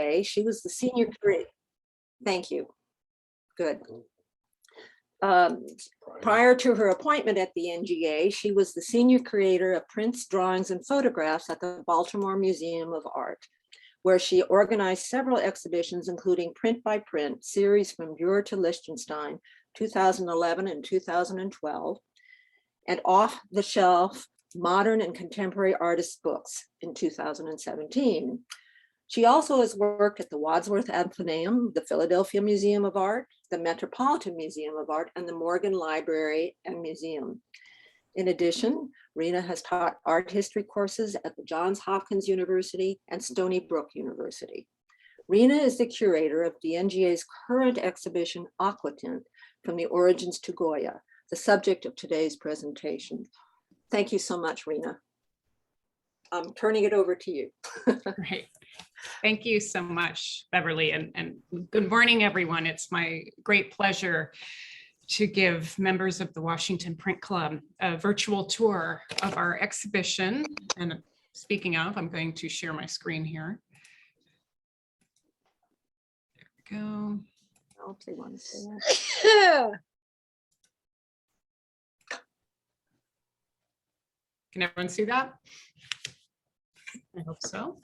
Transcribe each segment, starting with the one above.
She was the senior curator. Thank you. Good. Prior to her appointment at the NGA, she was the senior curator of prints, drawings, and photographs at the Baltimore Museum of Art, where she organized several exhibitions, including Print by Print, series from Durer to Liechtenstein, 2011 and 2012, and Off the Shelf, Modern and Contemporary Artist Books in 2017. She also has worked at the Wadsworth Atheneum, the Philadelphia Museum of Art, the Metropolitan Museum of Art, and the Morgan Library and Museum. In addition, Rena has taught art history courses at the Johns Hopkins University and Stony Brook University. Rena is the curator of the NGA's current exhibition, Aquatint, From the Origins to Goya, the subject of today's presentation. Thank you so much, Rena. I'm turning it over to you. Great. Thank you so much, Beverly, and good morning, everyone. It's my great pleasure to give members of the Washington Print Club a virtual tour of our exhibition. And speaking of, I'm going to share my screen here. There we go. I'll say one thing. Can everyone see that? I hope so.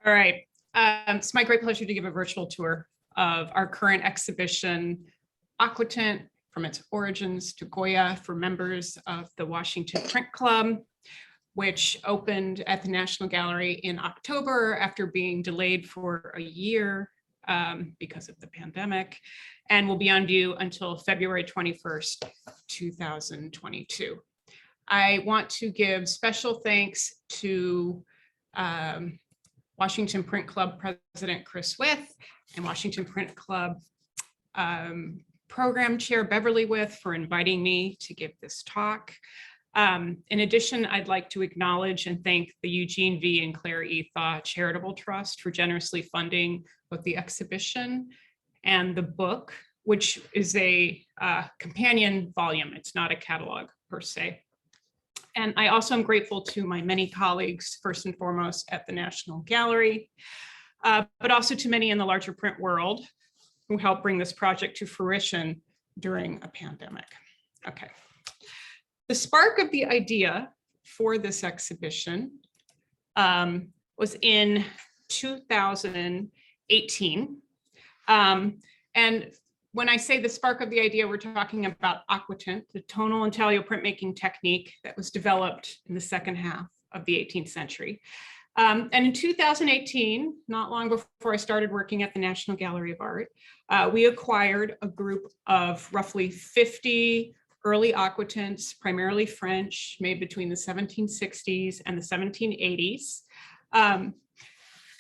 All right. It's my great pleasure to give a virtual tour of our current exhibition, Aquatint, From Its Origins to Goya, for members of the Washington Print Club, which opened at the National Gallery in October after being delayed for a year because of the pandemic, and will be on view until February 21st, 2022. I want to give special thanks to Washington Print Club President Chris With and Washington Print Club Program Chair Beverly With for inviting me to give this talk. In addition, I'd like to acknowledge and thank the Eugene V. and Claire E. Thaw Charitable Trust for generously funding both the exhibition and the book, which is a companion volume. It's not a catalog per se. And I also am grateful to my many colleagues, first and foremost at the National Gallery, but also to many in the larger print world who helped bring this project to fruition during a pandemic. Okay. The spark of the idea for this exhibition was in 2018. And when I say the spark of the idea, we're talking about Aquatint, the tonal intaglio printmaking technique that was developed in the second half of the 18th century. And in 2018, not long before I started working at the National Gallery of Art, we acquired a group of roughly 50 early aquatints, primarily French, made between the 1760s and the 1780s.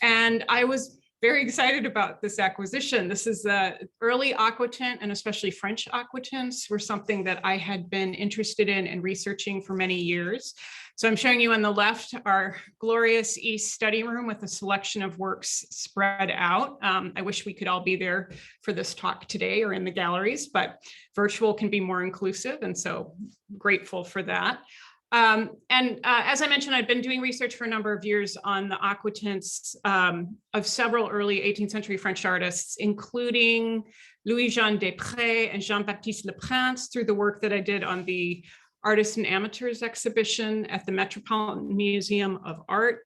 And I was very excited about this acquisition. This is the early aquatint, and especially French aquatints were something that I had been interested in and researching for many years. So I'm showing you on the left our glorious East study room with a selection of works spread out. I wish we could all be there for this talk today or in the galleries, but virtual can be more inclusive, and so grateful for that. As I mentioned, I've been doing research for a number of years on the aquatints of several early 18th century French artists, including Louis-Jean Desprez and JeanBaptiste Le Pass, through the work that I did on the Artists and Amateurs exhibition at the Metropolitan Museum of Art,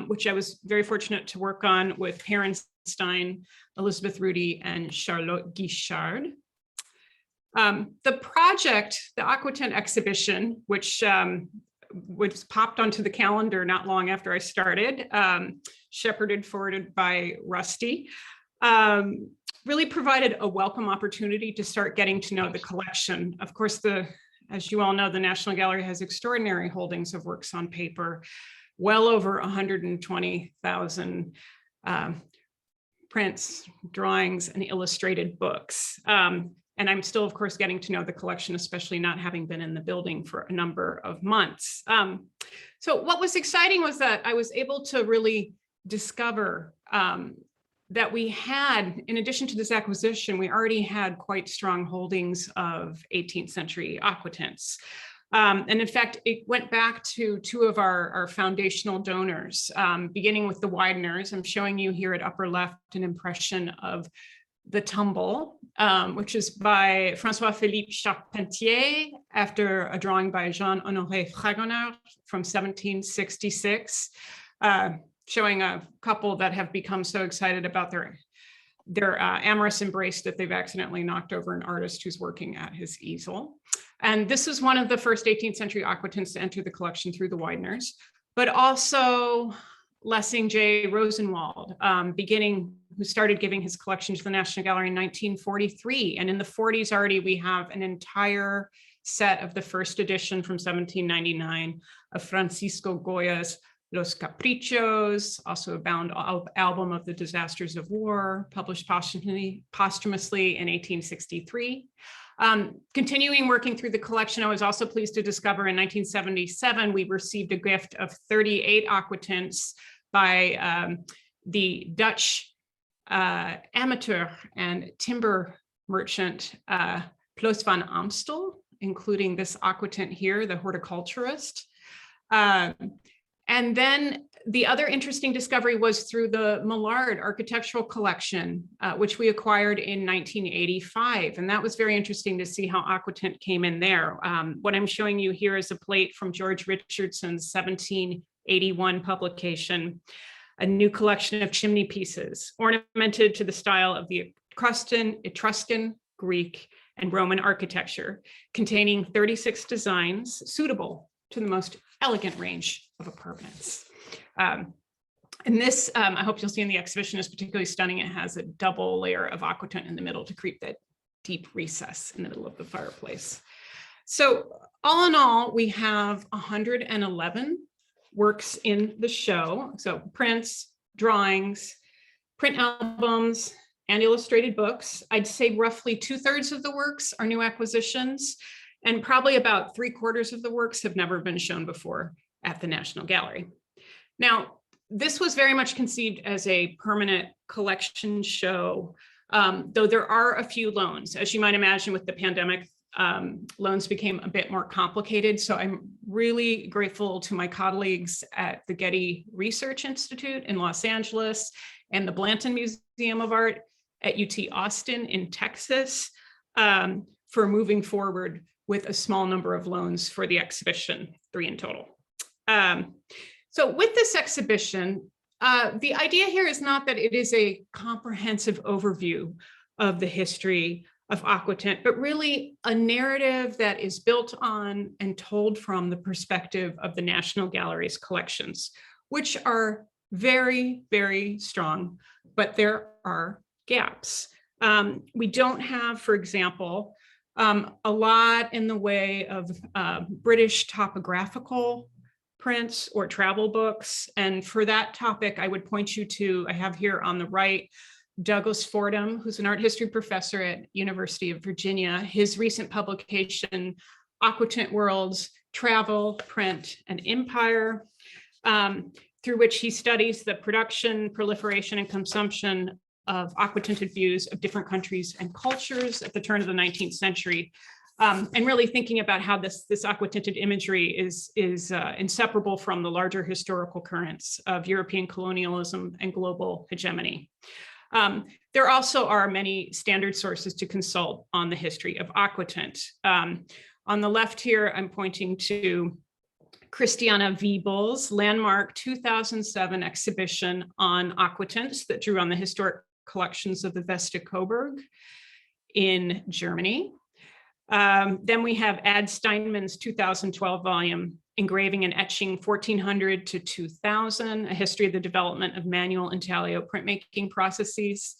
which I was very fortunate to work on with Perrin Stein, Elizabeth Rudy, and Charlotte Guichard. The project, the Aquatint exhibition, which popped onto the calendar not long after I started, shepherded, forwarded by Rusty, really provided a welcome opportunity to start getting to know the collection. Of course, as you all know, the National Gallery has extraordinary holdings of works on paper, well over 120,000 prints, drawings, and illustrated books. And I'm still, of course, getting to know the collection, especially not having been in the building for a number of months. So what was exciting was that I was able to really discover that we had, in addition to this acquisition, we already had quite strong holdings of 18th century aquatints. And in fact, it went back to two of our foundational donors, beginning with the Wideners. I'm showing you here at upper left an impression of the tumble, which is by François-Philippe Charpentier after a drawing by Jean-Honoré Fragonard from 1766, showing a couple that have become so excited about their amorous embrace that they've accidentally knocked over an artist who's working at his easel. And this is one of the first 18th century aquatints to enter the collection through the Wideners, but also Lessing J. Rosenwald, who started giving his collection to the National Gallery in 1943. And in the 40s already, we have an entire set of the first edition from 1799 of Francisco Goya's Los Caprichos, also a bound album of the Disasters of War, published posthumously in 1863. Continuing working through the collection, I was also pleased to discover in 1977, we received a gift of 38 aquatints by the Dutch amateur and timber merchant Ploos van Amstel, including this aquatint here, the horticulturist. And then the other interesting discovery was through the Millard Architectural Collection, which we acquired in 1985. And that was very interesting to see how aquatint came in there. What I'm showing you here is a plate from George Richardson's 1781 publication, a new collection of chimney pieces, ornamented to the style of the Etruscan, Greek, and Roman architecture, containing 36 designs suitable to the most elegant range of apartments. And this, I hope you'll see in the exhibition, is particularly stunning. It has a double layer of aquatint in the middle to create that deep recess in the middle of the fireplace. So all in all, we have 111 works in the show. So prints, drawings, print albums, and illustrated books. I'd say roughly 2/3 of the works are new acquisitions, and probably about 3/4 of the works have never been shown before at the National Gallery. Now, this was very much conceived as a permanent collection show, though there are a few loans. As you might imagine, with the pandemic, loans became a bit more complicated. So I'm really grateful to my colleagues at the Getty Research Institute in Los Angeles and the Blanton Museum of Art at UT Austin in Texas for moving forward with a small number of loans for the exhibition, 3 in total. So with this exhibition, the idea here is not that it is a comprehensive overview of the history of aquatint, but really a narrative that is built on and told from the perspective of the National Gallery's collections, which are very, very strong, but there are gaps. We don't have, for example, a lot in the way of British topographical prints or travel books. And for that topic, I would point you to, I have here on the right, Douglas Fordham, who's an art history professor at University of Virginia. His recent publication, Aquatint Worlds, Travel, Print, and Empire, through which he studies the production, proliferation, and consumption of aquatinted views of different countries and cultures at the turn of the 19th century. And really thinking about how this aquatinted imagery is inseparable from the larger historical currents of European colonialism and global hegemony. There also are many standard sources to consult on the history of aquatint. On the left here, I'm pointing to Christiana Wiebel's landmark 2007 exhibition on aquatints that drew on the historic collections of the Vesta Coburg in Germany. Then we have Ad Steinman's 2012 volume, Engraving and Etching 1400 to 2000, a history of the development of manual intaglio printmaking processes.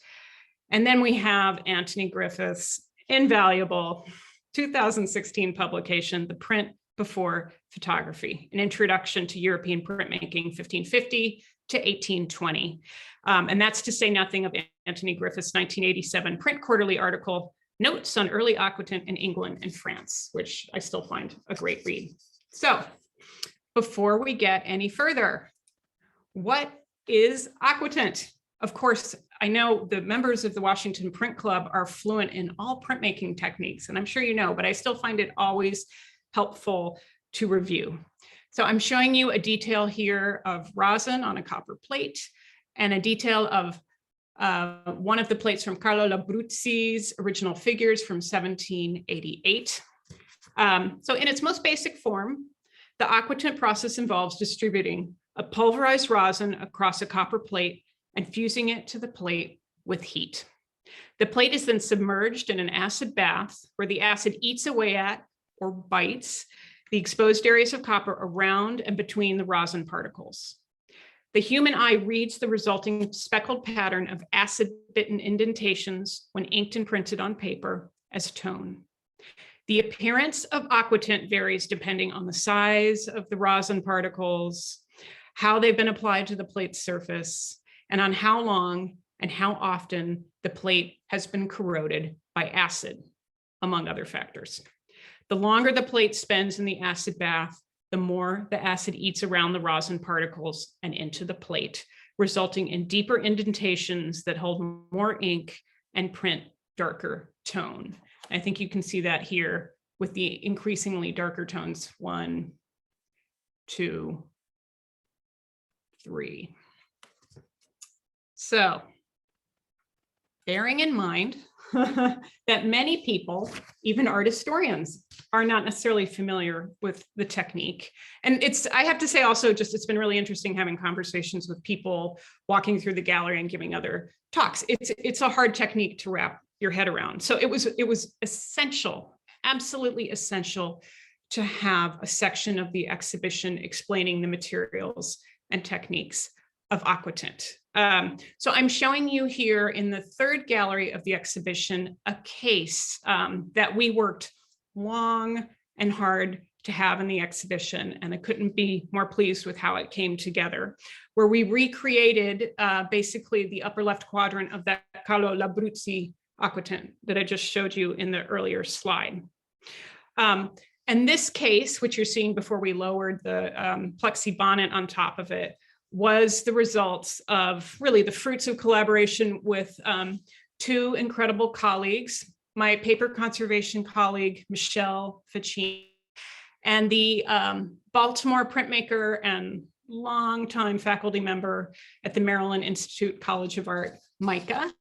And then we have Anthony Griffith's invaluable 2016 publication, The Print Before Photography, an introduction to European printmaking 1550 to 1820. And that's to say nothing of Anthony Griffith's 1987 Print Quarterly article, Notes on Early Aquatint in England and France, which I still find a great read. So before we get any further, what is aquatint? Of course, I know the members of the Washington Print Club are fluent in all printmaking techniques, and I'm sure you know, but I still find it always helpful to review. So I'm showing you a detail here of rosin on a copper plate and a detail of one of the plates from Carlo Labruzzi's original figures from 1788. So in its most basic form, the aquatint process involves distributing a pulverized rosin across a copper plate and fusing it to the plate with heat. The plate is then submerged in an acid bath where the acid eats away at or bites the exposed areas of copper around and between the rosin particles. The human eye reads the resulting speckled pattern of acid-bitten indentations when inked and printed on paper as tone. The appearance of aquatint varies depending on the size of the rosin particles, how they've been applied to the plate's surface, and on how long and how often the plate has been corroded by acid, among other factors. The longer the plate spends in the acid bath, the more the acid eats around the rosin particles and into the plate, resulting in deeper indentations that hold more ink and print darker tone. I think you can see that here with the increasingly darker tones, 1, 2, 3. So, bearing in mind that many people, even art historians, are not necessarily familiar with the technique. And I have to say also, it's been really interesting having conversations with people walking through the gallery and giving other talks. It's a hard technique to wrap your head around. So it was essential, absolutely essential, to have a section of the exhibition explaining the materials and techniques of aquatint. So I'm showing you here in the third gallery of the exhibition a case that we worked long and hard to have in the exhibition, and I couldn't be more pleased with how it came together, where we recreated basically the upper left quadrant of that Carlo Labruzzi aquatint that I just showed you in the earlier slide. And this case, which you're seeing before we lowered the plexi bonnet on top of it, was the results of really the fruits of collaboration with 2 incredible colleagues, my paper conservation colleague, Michelle Ficini, and the Baltimore printmaker and longtime faculty member at the Maryland Institute College of Art, Micah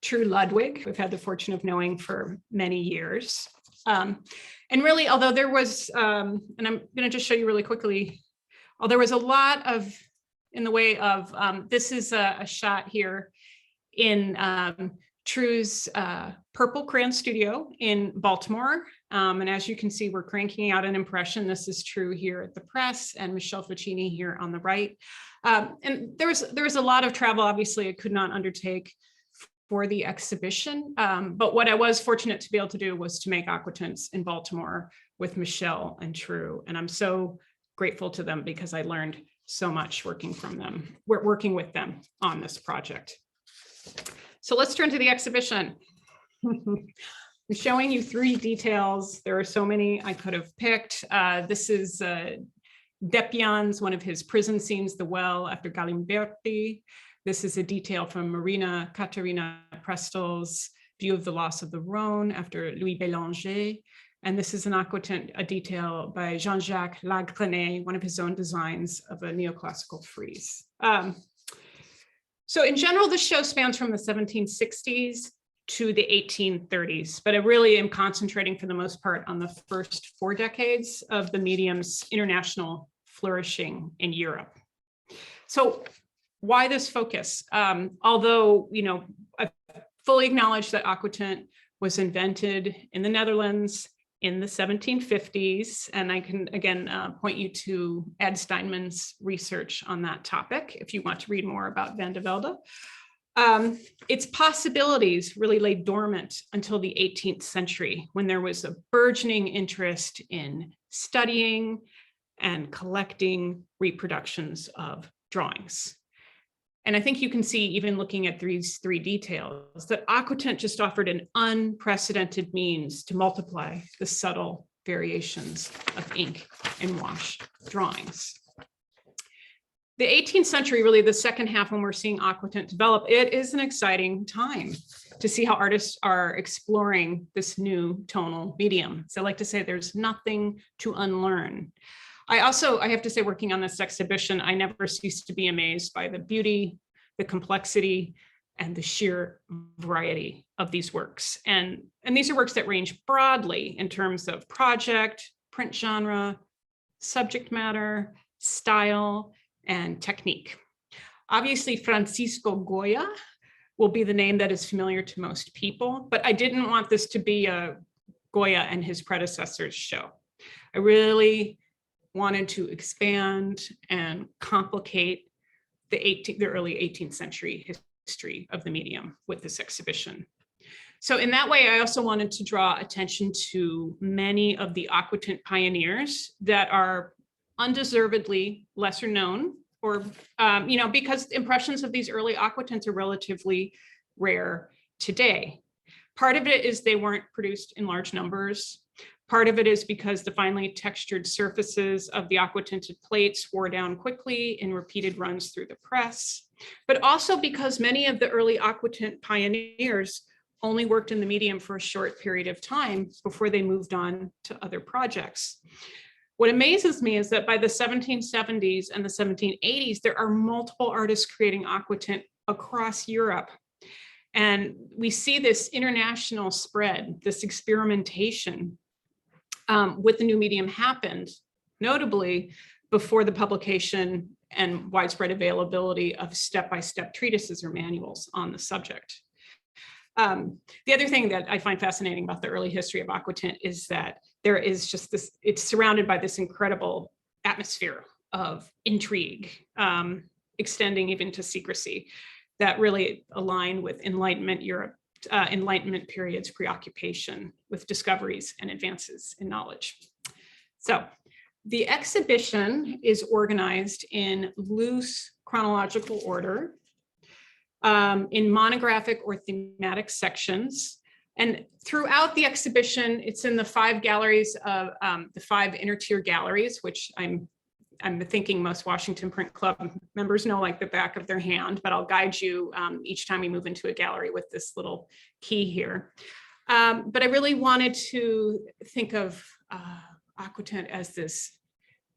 True Ludwig, who I've had the fortune of knowing for many years. And really, although there was, and I'm going to just show you really quickly, although there was a lot of, in the way of, this is a shot here in True's Purple Crayon Studio in Baltimore. And as you can see, we're cranking out an impression. This is True here at the press and Michelle Ficini here on the right. And there was a lot of travel, obviously, I could not undertake for the exhibition. But what I was fortunate to be able to do was to make aquatints in Baltimore with Michelle and True. And I'm so grateful to them because I learned so much working with them on this project. So let's turn to the exhibition. I'm showing you 3 details. There are so many I could have picked. This is Depian's, one of his prison scenes, The Well, after Galimberti. This is a detail from Marina Katarina Prestol's View of the Loss of the Rhone after Louis Bélanger. And this is an aquatint, a detail by Jean-Jacques Lagrenet, one of his own designs of a neoclassical frieze. So in general, this show spans from the 1760s to the 1830s, but I really am concentrating for the most part on the first 4 decades of the medium's international flourishing in Europe. So why this focus? Although, I fully acknowledge that aquatint was invented in the Netherlands in the 1750s, and I can again point you to Ed Steinman's research on that topic if you want to read more about Van de Velde. Its possibilities really lay dormant until the 18th century, when there was a burgeoning interest in studying and collecting reproductions of drawings. And I think you can see, even looking at these 3 details, that aquatint just offered an unprecedented means to multiply the subtle variations of ink and wash drawings. The 18th century, really the second half when we're seeing aquatint develop, it is an exciting time to see how artists are exploring this new tonal medium. So I like to say there's nothing to unlearn. I have to say, working on this exhibition, I never cease to be amazed by the beauty, the complexity, and the sheer variety of these works. And these are works that range broadly in terms of project, print genre, subject matter, style, and technique. Obviously, Francisco Goya will be the name that is familiar to most people, but I didn't want this to be a Goya and his predecessors show. I really wanted to expand and complicate the early 18th century history of the medium with this exhibition. So in that way, I also wanted to draw attention to many of the Aquatint pioneers that are undeservedly lesser known, or because impressions of these early Aquatints are relatively rare today. Part of it is they weren't produced in large numbers. Part of it is because the finely textured surfaces of the aquatinted plates wore down quickly in repeated runs through the press, but also because many of the early Aquatint pioneers only worked in the medium for a short period of time before they moved on to other projects. What amazes me is that by the 1770s and the 1780s, there are multiple artists creating aquatint across Europe. And we see this international spread, this experimentation with the new medium happened, notably before the publication and widespread availability of step-by-step treatises or manuals on the subject. The other thing that I find fascinating about the early history of aquatint is that there is just this, it's surrounded by this incredible atmosphere of intrigue, extending even to secrecy, that really align with Enlightenment Europe, Enlightenment period's preoccupation with discoveries and advances in knowledge. So the exhibition is organized in loose chronological order, in monographic or thematic sections. And throughout the exhibition, it's in the 5 galleries of the 5 inner tier galleries, which I'm thinking most Washington Print Club members know like the back of their hand, but I'll guide you each time we move into a gallery with this little key here. But I really wanted to think of aquatint as this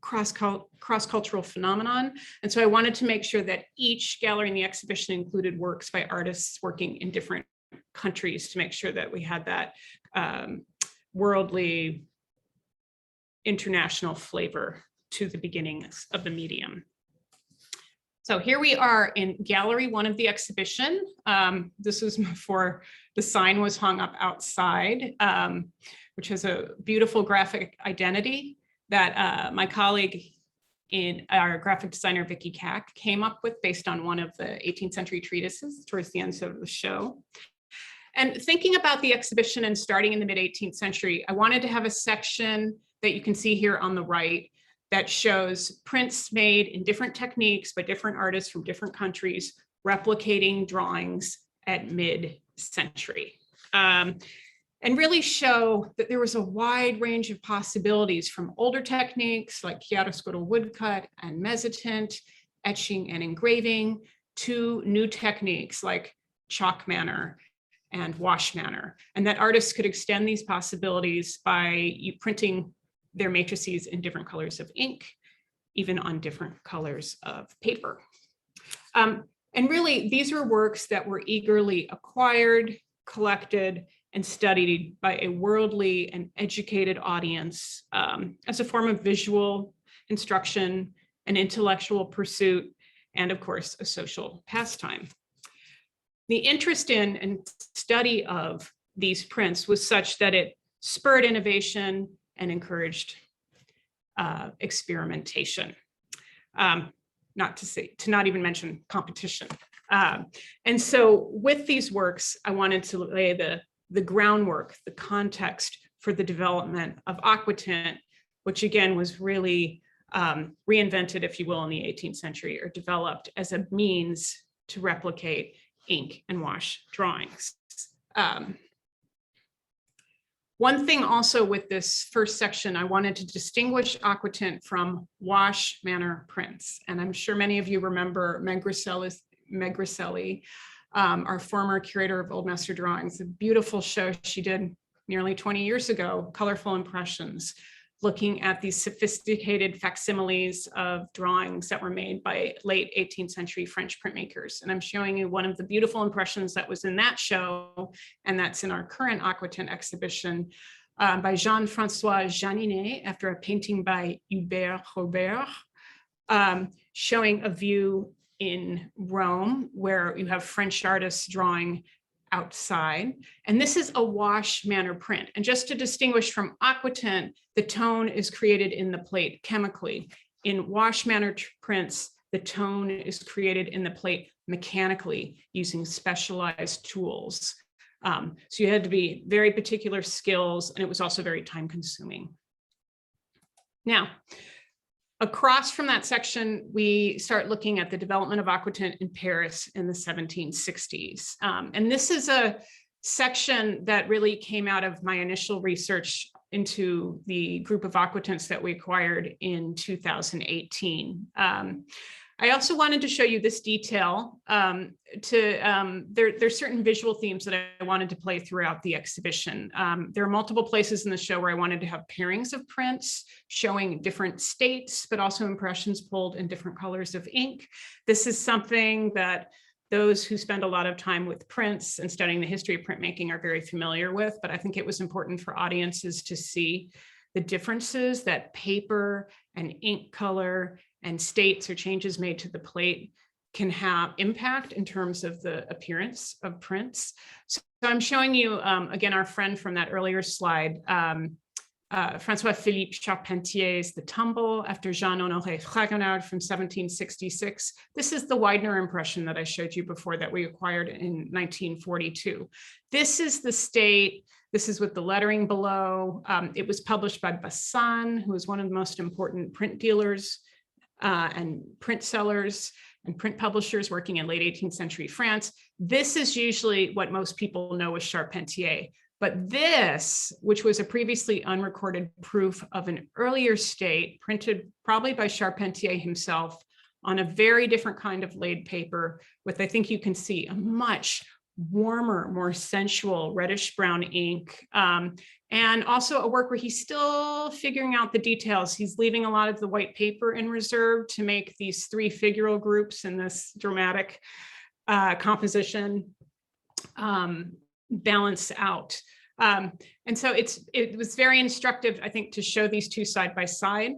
cross-cultural phenomenon. And so I wanted to make sure that each gallery in the exhibition included works by artists working in different countries to make sure that we had that worldly, international flavor to the beginnings of the medium. So here we are in gallery 1 of the exhibition. This was before the sign was hung up outside, which has a beautiful graphic identity that my colleague in our graphic designer, Vicky Kack, came up with based on one of the 18th century treatises towards the end of the show. And thinking about the exhibition and starting in the mid 18th century, I wanted to have a section that you can see here on the right that shows prints made in different techniques by different artists from different countries, replicating drawings at mid-century. And really show that there was a wide range of possibilities from older techniques like chiaroscuro woodcut and mezzotint, etching and engraving, to new techniques like chalk manner and wash manner, and that artists could extend these possibilities by printing their matrices in different colors of ink, even on different colors of paper. And really, these were works that were eagerly acquired, collected, and studied by a worldly and educated audience as a form of visual instruction, an intellectual pursuit, and of course, a social pastime. The interest in and study of these prints was such that it spurred innovation and encouraged experimentation. To not even mention competition. And so with these works, I wanted to lay the groundwork, the context for the development of aquatint, which again was really reinvented, if you will, in the 18th century, or developed as a means to replicate ink and wash drawings. One thing also with this first section, I wanted to distinguish aquatint from wash manner prints. And I'm sure many of you remember Megricelli our former curator of Old Master Drawings, a beautiful show she did nearly 20 years ago, Colorful Impressions, looking at these sophisticated facsimiles of drawings that were made by late 18th century French printmakers. And I'm showing you one of the beautiful impressions that was in that show, and that's in our current Aquatint exhibition, by Jean-François Janinet, after a painting by Hubert Robert, showing a view in Rome where you have French artists drawing outside. And this is a wash manner print. And just to distinguish from Aquatint, the tone is created in the plate chemically. In wash manner prints, the tone is created in the plate mechanically using specialized tools. So you had to be very particular skills, and it was also very time consuming. Now, across from that section, we start looking at the development of Aquatint in Paris in the 1760s. And this is a section that really came out of my initial research into the group of Aquatints that we acquired in 2018. I also wanted to show you this detail. There's certain visual themes that I wanted to play throughout the exhibition. There are multiple places in the show where I wanted to have pairings of prints showing different states, but also impressions pulled in different colors of ink. This is something that those who spend a lot of time with prints and studying the history of printmaking are very familiar with, but I think it was important for audiences to see the differences that paper and ink color and states or changes made to the plate can have impact in terms of the appearance of prints. So I'm showing you, again, our friend from that earlier slide, François-Philippe Charpentier's The Tumble after Jean-Honoré Fragonard from 1766. This is the Widener impression that I showed you before that we acquired in 1942. This is the state. This is with the lettering below. It was published by Bassan, who is one of the most important print dealers and print sellers and print publishers working in late 18th century France. This is usually what most people know as Charpentier. But this, which was a previously unrecorded proof of an earlier state, printed probably by Charpentier himself on a very different kind of laid paper with, I think you can see, a much warmer, more sensual reddish brown ink, and also a work where he's still figuring out the details. He's leaving a lot of the white paper in reserve to make these three figural groups in this dramatic composition balance out. And so it was very instructive, I think, to show these two side by side.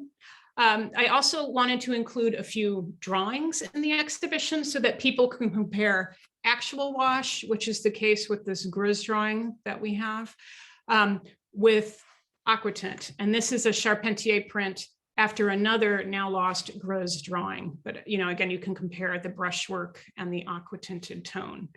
I also wanted to include a few drawings in the exhibition so that people can compare actual wash, which is the case with this Greuze drawing that we have, with Aquatint. And this is a Charpentier print after another now lost Greuze drawing. But, again, you can compare the brushwork and the aquatinted tone.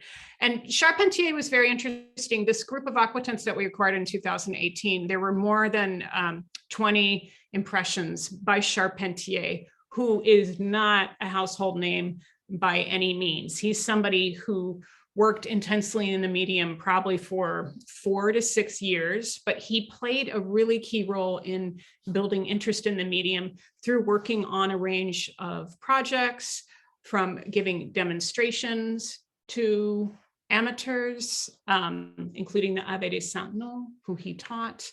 And Charpentier was very interesting. This group of Aquatints that we acquired in 2018, there were more than 20 impressions by Charpentier, who is not a household name by any means. He's somebody who worked intensely in the medium probably for 4 to 6 years, but he played a really key role in building interest in the medium through working on a range of projects, from giving demonstrations to amateurs, including the Abbé de Saint-Nom, who he taught.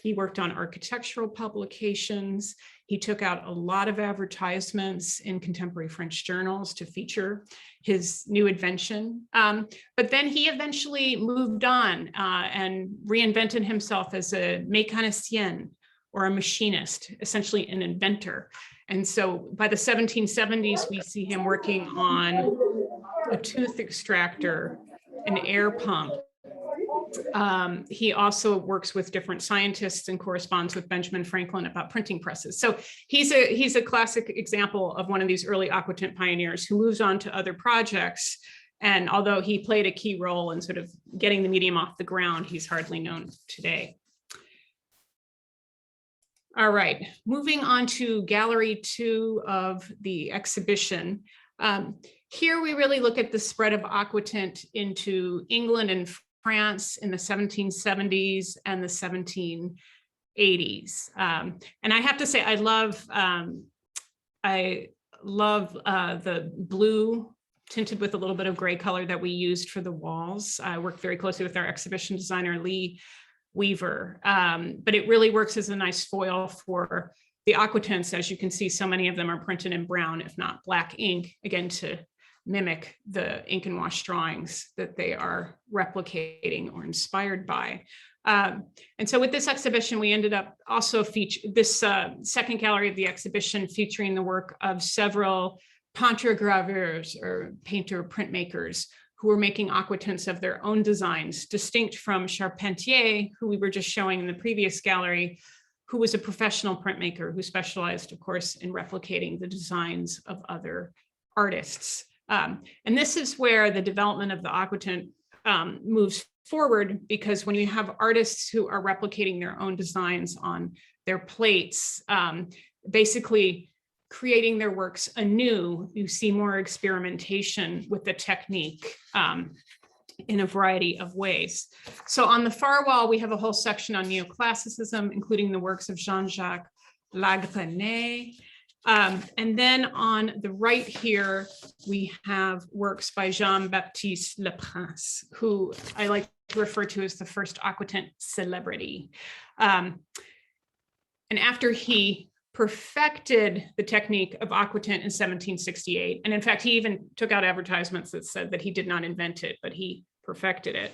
He worked on architectural publications. He took out a lot of advertisements in contemporary French journals to feature his new invention. But then he eventually moved on and reinvented himself as a mécanicien, or a machinist, essentially an inventor. And so by the 1770s, we see him working on a tooth extractor, an air pump. He also works with different scientists and corresponds with Benjamin Franklin about printing presses. So he's a classic example of one of these early Aquatint pioneers who moves on to other projects. And although he played a key role in sort of getting the medium off the ground, he's hardly known today. All right, moving on to Gallery 2 of the exhibition. Here we really look at the spread of Aquatint into England and France in the 1770s and the 1780s. And I have to say, I love the blue tinted with a little bit of gray color that we used for the walls. I worked very closely with our exhibition designer, Lee Weaver, but it really works as a nice foil for the aquatints. As you can see, so many of them are printed in brown, if not black ink, again, to mimic the ink and wash drawings that they are replicating or inspired by. And so with this exhibition, we ended up also this second gallery of the exhibition featuring the work of several peintre-graveurs or painter printmakers who were making aquatints of their own designs, distinct from Charpentier, who we were just showing in the previous gallery, who was a professional printmaker who specialized, of course, in replicating the designs of other artists. And this is where the development of the aquatint moves forward, because when you have artists who are replicating their own designs on their plates, basically creating their works anew, you see more experimentation with the technique in a variety of ways. So on the far wall, we have a whole section on neoclassicism, including the works of Jean-Jacques Lagrenet. And then on the right here, we have works by JeanBaptiste Le Pass, who I like to refer to as the first aquatint celebrity. And after he perfected the technique of aquatint in 1768, and in fact, he even took out advertisements that said that he did not invent it, but he perfected it.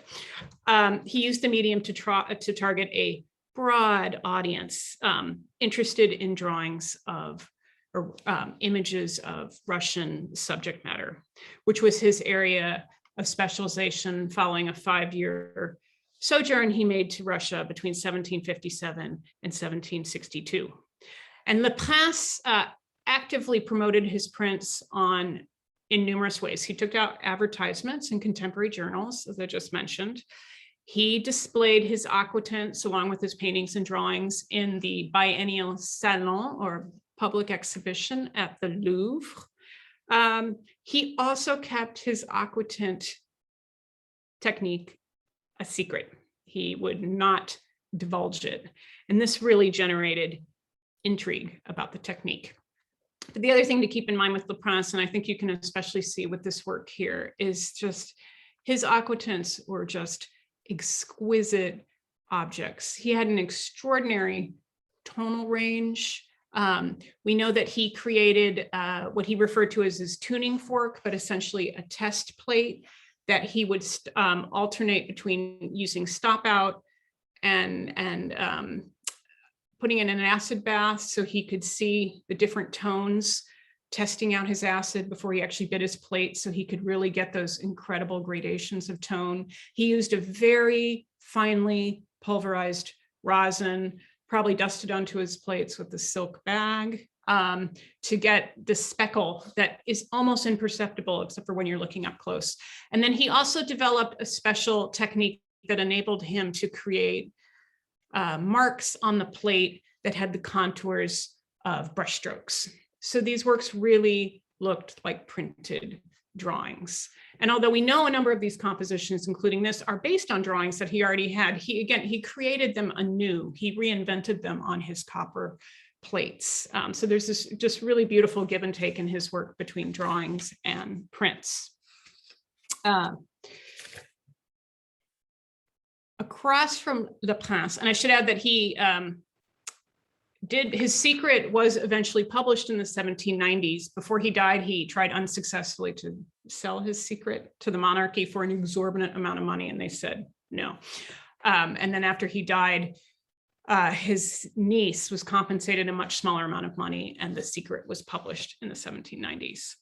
He used the medium to target a broad audience interested in drawings of or images of Russian subject matter, which was his area of specialization following a 5-year sojourn he made to Russia between 1757 and 1762. And Le Pass actively promoted his prints in numerous ways. He took out advertisements in contemporary journals, as I just mentioned. He displayed his aquatints along with his paintings and drawings in the biennial salon or public exhibition at the Louvre. He also kept his aquatint technique a secret. He would not divulge it. And this really generated intrigue about the technique. But the other thing to keep in mind with Le Pass, and I think you can especially see with this work here, is just his aquatints were just exquisite objects. He had an extraordinary tonal range. We know that he created what he referred to as his tuning fork, but essentially a test plate that he would alternate between using stop out and putting in an acid bath so he could see the different tones, testing out his acid before he actually bit his plate so he could really get those incredible gradations of tone. He used a very finely pulverized rosin, probably dusted onto his plates with a silk bag to get the speckle that is almost imperceptible except for when you're looking up close. And then he also developed a special technique that enabled him to create marks on the plate that had the contours of brushstrokes. So these works really looked like printed drawings. And although we know a number of these compositions, including this, are based on drawings that he already had, he created them anew. He reinvented them on his copper plates. So there's this just really beautiful give and take in his work between drawings and prints. Across from Le Pass, and I should add that he his secret was eventually published in the 1790s. Before he died, he tried unsuccessfully to sell his secret to the monarchy for an exorbitant amount of money, and they said no. And then after he died, his niece was compensated a much smaller amount of money, and the secret was published in the 1790s.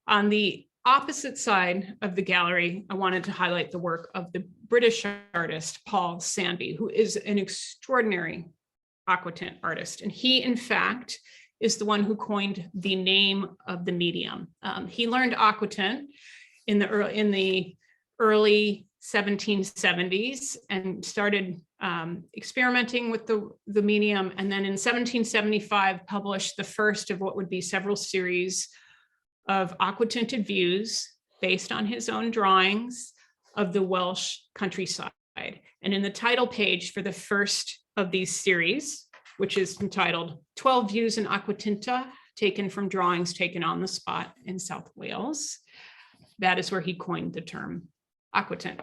On the opposite side of the gallery, I wanted to highlight the work of the British artist, Paul Sambi, who is an extraordinary aquatint artist. And he, in fact, is the one who coined the name of the medium. He learned aquatint in the early 1770s and started experimenting with the medium. And then in 1775, published the first of what would be several series of aquatinted views based on his own drawings of the Welsh countryside. And in the title page for the first of these series, which is entitled 12 Views in Aquatinta, taken from drawings taken on the spot in South Wales, that is where he coined the term aquatint.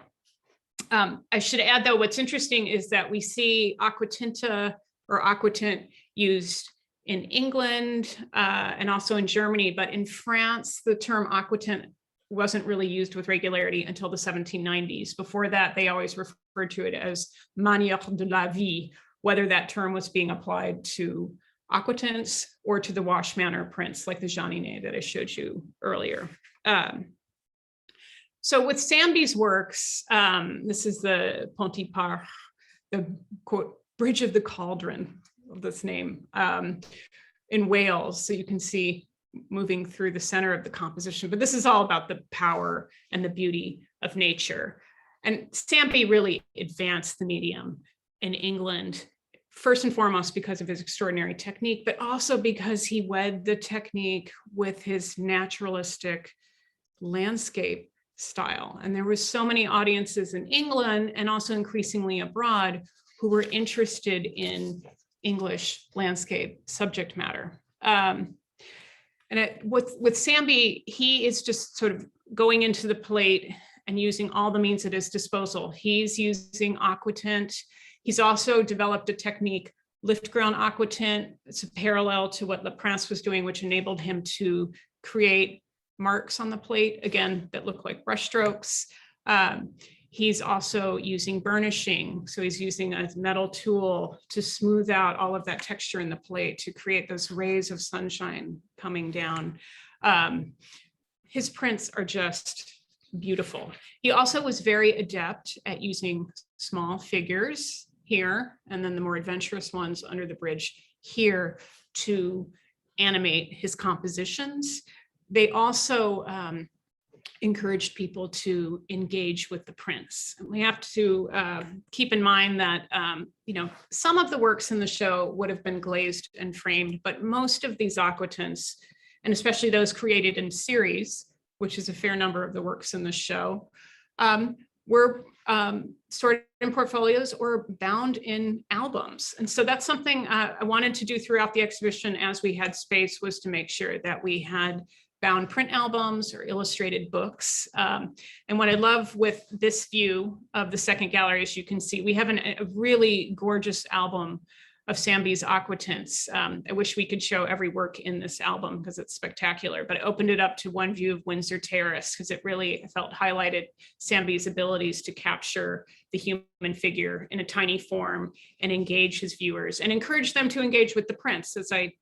I should add, though, what's interesting is that we see aquatinta or aquatint used in England and also in Germany, but in France, the term aquatint wasn't really used with regularity until the 1790s. Before that, they always referred to it as manière de la vie, whether that term was being applied to aquatints or to the wash manner prints like the Jeanine that I showed you earlier. So with Sambi's works, this is the Pontipar, the quote, bridge of the cauldron of this name, in Wales. So you can see moving through the center of the composition, but this is all about the power and the beauty of nature. And Sambi really advanced the medium in England, first and foremost because of his extraordinary technique, but also because he wed the technique with his naturalistic landscape style. And there were so many audiences in England and also increasingly abroad who were interested in English landscape subject matter. With Sambi, he is just sort of going into the plate and using all the means at his disposal. He's using aquatint. He's also developed a technique, lift ground aquatint. It's a parallel to what Le Prince was doing, which enabled him to create marks on the plate, again, that look like brush strokes. He's also using burnishing. So he's using a metal tool to smooth out all of that texture in the plate to create those rays of sunshine coming down. His prints are just beautiful. He also was very adept at using small figures here, and then the more adventurous ones under the bridge here to animate his compositions. They also encouraged people to engage with the prints. And we have to keep in mind that some of the works in the show would have been glazed and framed, but most of these aquatints, and especially those created in series, which is a fair number of the works in the show, were stored in portfolios or bound in albums. And so that's something I wanted to do throughout the exhibition as we had space, was to make sure that we had bound print albums or illustrated books. And what I love with this view of the second gallery, as you can see, we have a really gorgeous album of Sambi's aquatints. I wish we could show every work in this album because it's spectacular, but I opened it up to one view of Windsor Terrace because it really felt highlighted Sambi's abilities to capture the human figure in a tiny form and engage his viewers and encourage them to engage with the prints. As I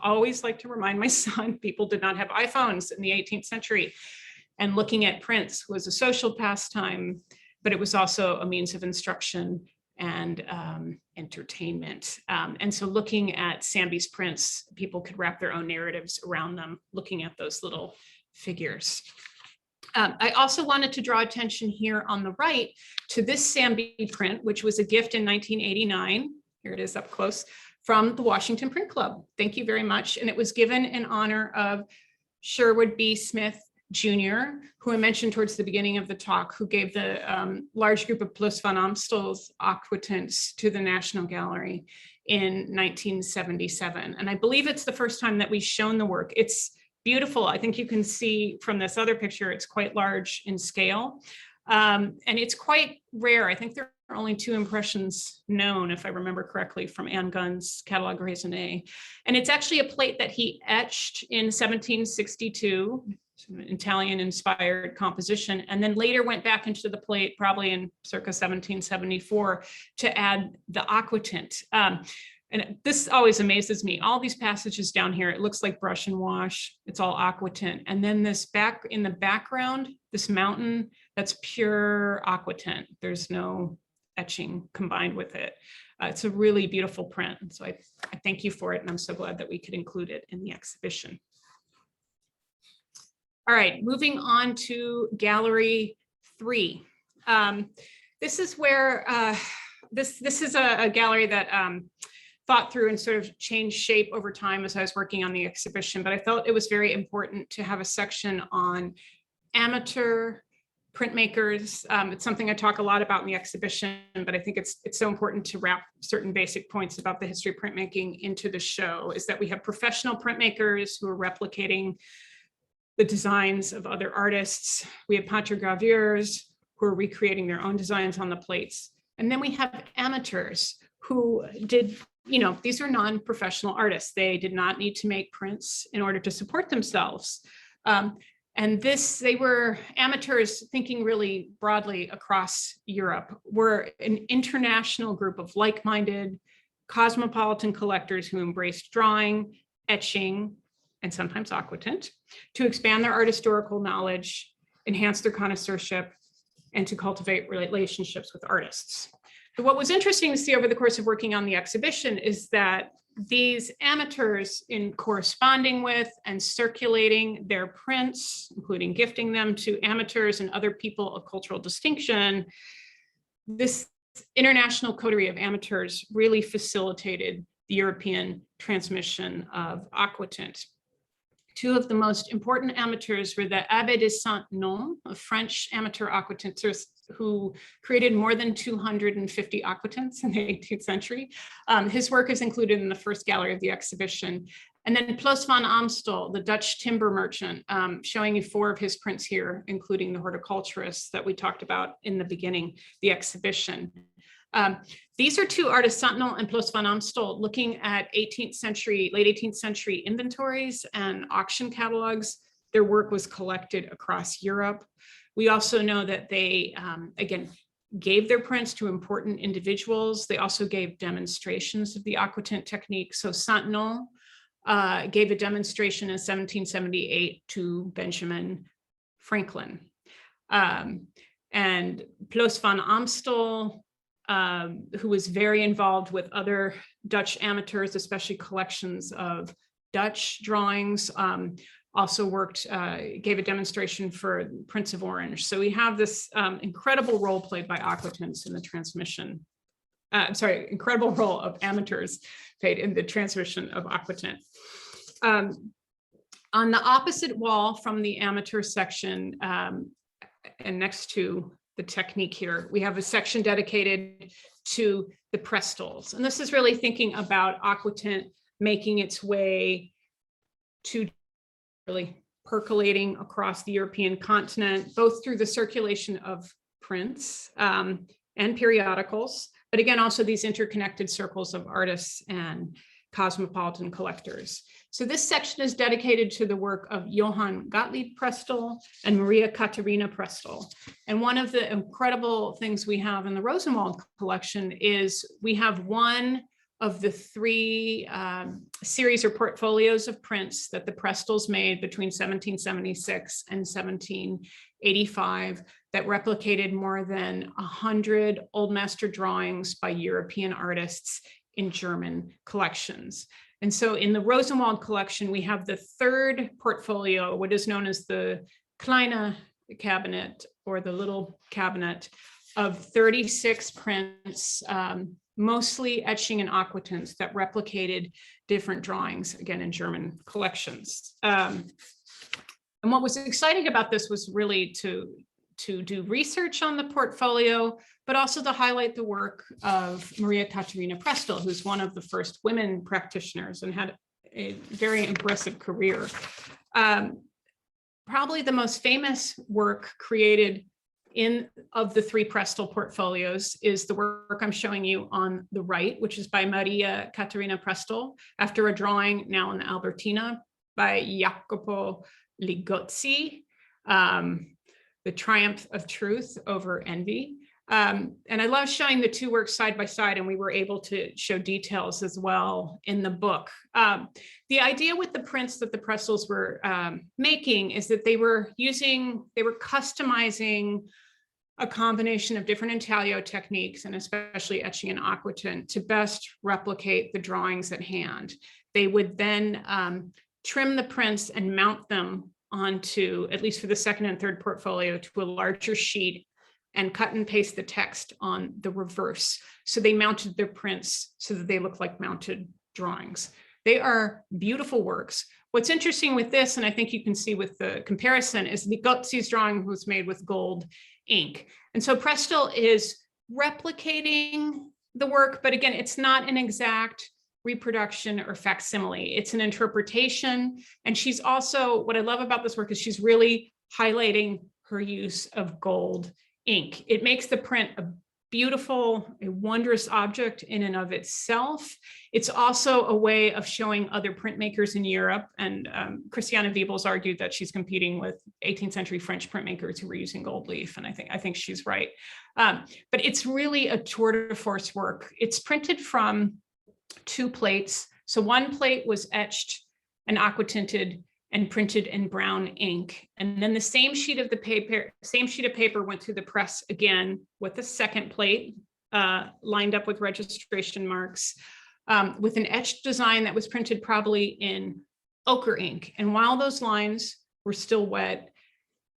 always like to remind my son, people did not have iPhones in the 18th century, and looking at prints was a social pastime, but it was also a means of instruction and entertainment. And so looking at Sambi's prints, people could wrap their own narratives around them, looking at those little figures. I also wanted to draw attention here on the right to this Sambi print, which was a gift in 1989. Here it is up close, from the Washington Print Club. Thank you very much. And it was given in honor of Sherwood B. Smith Jr., who I mentioned towards the beginning of the talk, who gave the large group of Plus van Amstel's aquatints to the National Gallery in 1977. And I believe it's the first time that we've shown the work. It's beautiful. I think you can see from this other picture, it's quite large in scale. And it's quite rare. I think there are only 2 impressions known, if I remember correctly, from Anne Gunn's Catalogue Raisonné. And it's actually a plate that he etched in 1762, an Italian-inspired composition, and then later went back into the plate, probably in circa 1774, to add the aquatint. And this always amazes me. All these passages down here, it looks like brush and wash. It's all aquatint. And then this back in the background, this mountain, that's pure aquatint. There's no etching combined with it. It's a really beautiful print. And so I thank you for it. And I'm so glad that we could include it in the exhibition. All right, moving on to Gallery 3. This is where, this is a gallery that thought through and sort of changed shape over time as I was working on the exhibition, but I felt it was very important to have a section on amateur printmakers. It's something I talk a lot about in the exhibition, but I think it's so important to wrap certain basic points about the history of printmaking into the show, is that we have professional printmakers who are replicating the designs of other artists. We have petrograveurs who are recreating their own designs on the plates. And then we have amateurs who did, these are non-professional artists. They did not need to make prints in order to support themselves. And they were amateurs thinking really broadly across Europe. We're an international group of like-minded cosmopolitan collectors who embraced drawing, etching, and sometimes aquatint to expand their art historical knowledge, enhance their connoisseurship, and to cultivate relationships with artists. So what was interesting to see over the course of working on the exhibition is that these amateurs, in corresponding with and circulating their prints, including gifting them to amateurs and other people of cultural distinction, this international coterie of amateurs really facilitated the European transmission of aquatint. Two of the most important amateurs were the Abbé de Saint-Nom, a French amateur aquatintist who created more than 250 aquatints in the 18th century. His work is included in the first gallery of the exhibition. And then Ploos van Amstel, the Dutch timber merchant, showing you 4 of his prints here, including the horticulturist that we talked about in the beginning, the exhibition. These are 2 artists, Saint-Nom and Ploos van Amstel, looking at late 18th century inventories and auction catalogs. Their work was collected across Europe. We also know that they, again, gave their prints to important individuals. They also gave demonstrations of the aquatint technique. So Saint-Nom gave a demonstration in 1778 to Benjamin Franklin. And Ploos van Amstel, who was very involved with other Dutch amateurs, especially collections of Dutch drawings, also gave a demonstration for Prince of Orange. So we have this incredible role played by aquatints in the transmission, incredible role of amateurs played in the transmission of aquatint. On the opposite wall from the amateur section, and next to the technique here, we have a section dedicated to the Prestols. And this is really thinking about aquatint making its way to really percolating across the European continent, both through the circulation of prints and periodicals, but again, also these interconnected circles of artists and cosmopolitan collectors. So this section is dedicated to the work of Johann Gottlieb Prestol and Maria Katarina Prestol. And one of the incredible things we have in the Rosenwald collection is we have one of the 3 series or portfolios of prints that the Prestols made between 1776 and 1785 that replicated more than 100 Old Master drawings by European artists in German collections. And so in the Rosenwald collection, we have the 3rd portfolio, what is known as the Kleine cabinet or the little cabinet of 36 prints, mostly etching and aquatints that replicated different drawings, again, in German collections. And what was exciting about this was really to do research on the portfolio, but also to highlight the work of Maria Katarina Prestol, who's one of the first women practitioners and had a very impressive career. Probably the most famous work created of the 3 Prestol portfolios is the work I'm showing you on the right, which is by Maria Katarina Prestol, after a drawing now in the Albertina by Jacopo Ligozzi, The Triumph of Truth Over Envy. And I love showing the 2 works side by side, and we were able to show details as well in the book. The idea with the prints that the Prestols were making is that they were customizing a combination of different intaglio techniques, and especially etching and aquatint, to best replicate the drawings at hand. They would then trim the prints and mount them onto, at least for the 2nd and 3rd portfolio, to a larger sheet and cut and paste the text on the reverse. So they mounted their prints so that they look like mounted drawings. They are beautiful works. What's interesting with this, and I think you can see with the comparison, is Ligozzi's drawing was made with gold ink. And so Prestol is replicating the work, but again, it's not an exact reproduction, or facsimile. It's an interpretation. And she's also, what I love about this work is she's really highlighting her use of gold ink. It makes the print a beautiful, a wondrous object in and of itself. It's also a way of showing other printmakers in Europe. And Christiane Wiebels argued that she's competing with 18th century French printmakers who were using gold leaf. And I think she's right. But it's really a tour de force work. It's printed from 2 plates. So one plate was etched and aquatinted and printed in brown ink. And then the same sheet of paper went through the press again with a second plate lined up with registration marks with an etched design that was printed probably in ochre ink. And while those lines were still wet,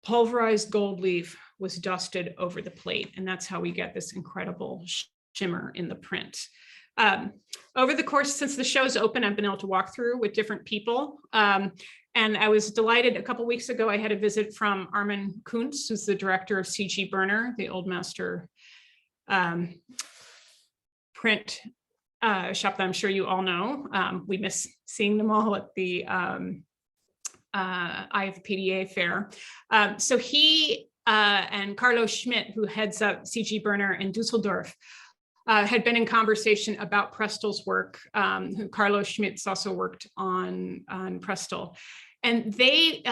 pulverized gold leaf was dusted over the plate. And that's how we get this incredible shimmer in the print. Over the course, since the show's open, I've been able to walk through with different people. And I was delighted a couple of weeks ago, I had a visit from Armin Kuntz, who's the director of C.G. Berner, the old master print shop that I'm sure you all know. We miss seeing them all at the IFPDA fair. So he and Carlo Schmidt, who heads up C.G. Berner in Dusseldorf, had been in conversation about Prestol's work. Carlo Schmidt's also worked on Prestol. And they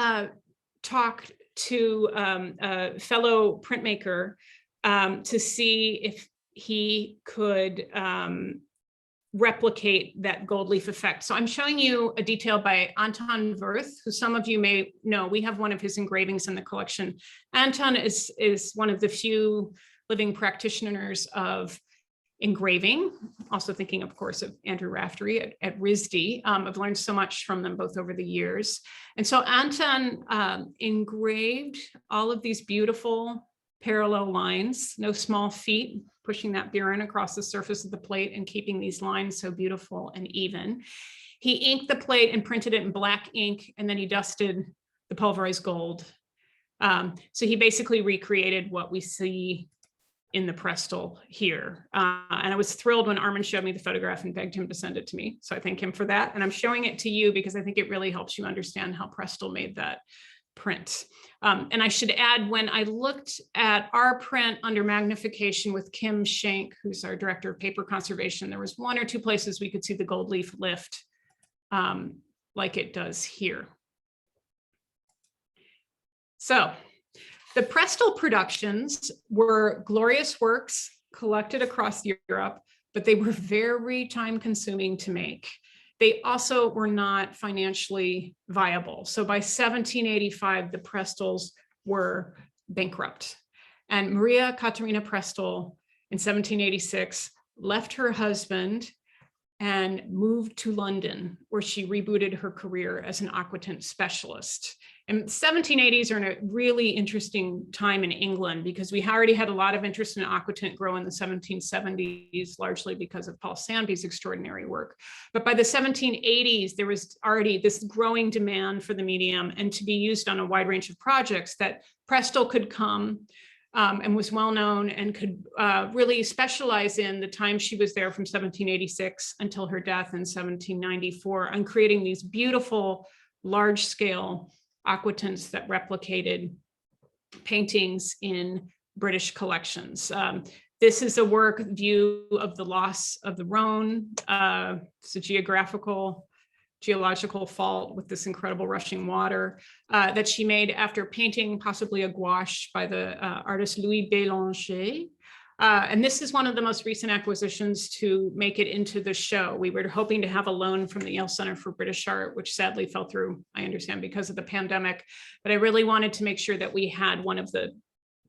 talked to a fellow printmaker to see if he could replicate that gold leaf effect. So I'm showing you a detail by Anton Wirth, who some of you may know. We have one of his engravings in the collection. Anton is one of the few living practitioners of engraving, also thinking, of course, of Andrew Raftery at RISD. I've learned so much from them both over the years. And so Anton engraved all of these beautiful parallel lines, no small feet, pushing that burin across the surface of the plate and keeping these lines so beautiful and even. He inked the plate and printed it in black ink, and then he dusted the pulverized gold. So he basically recreated what we see in the Prestol here. And I was thrilled when Armin showed me the photograph and begged him to send it to me. So I thank him for that. And I'm showing it to you because I think it really helps you understand how Prestol made that print. And I should add, when I looked at our print under magnification with Kim Schenk, who's our director of paper conservation, there was 1 or 2 places we could see the gold leaf lift like it does here. So the Prestol productions were glorious works collected across Europe, but they were very time-consuming to make. They also were not financially viable. So by 1785, the Prestols were bankrupt. And Maria Katarina Prestol in 1786 left her husband and moved to London, where she rebooted her career as an aquatint specialist. And 1780s are in a really interesting time in England because we already had a lot of interest in aquatint grow in the 1770s, largely because of Paul Sambi's extraordinary work. But by the 1780s, there was already this growing demand for the medium and to be used on a wide range of projects that Prestol could come and was well known and could really specialize in the time she was there from 1786 until her death in 1794 on creating these beautiful large scale aquatints that replicated paintings in British collections. This is a work view of the loss of the Rhone. It's a geological fault with this incredible rushing water that she made after painting possibly a gouache by the artist Louis Bélanger. And this is one of the most recent acquisitions to make it into the show. We were hoping to have a loan from the Yale Center for British Art, which sadly fell through, I understand, because of the pandemic. But I really wanted to make sure that we had one of the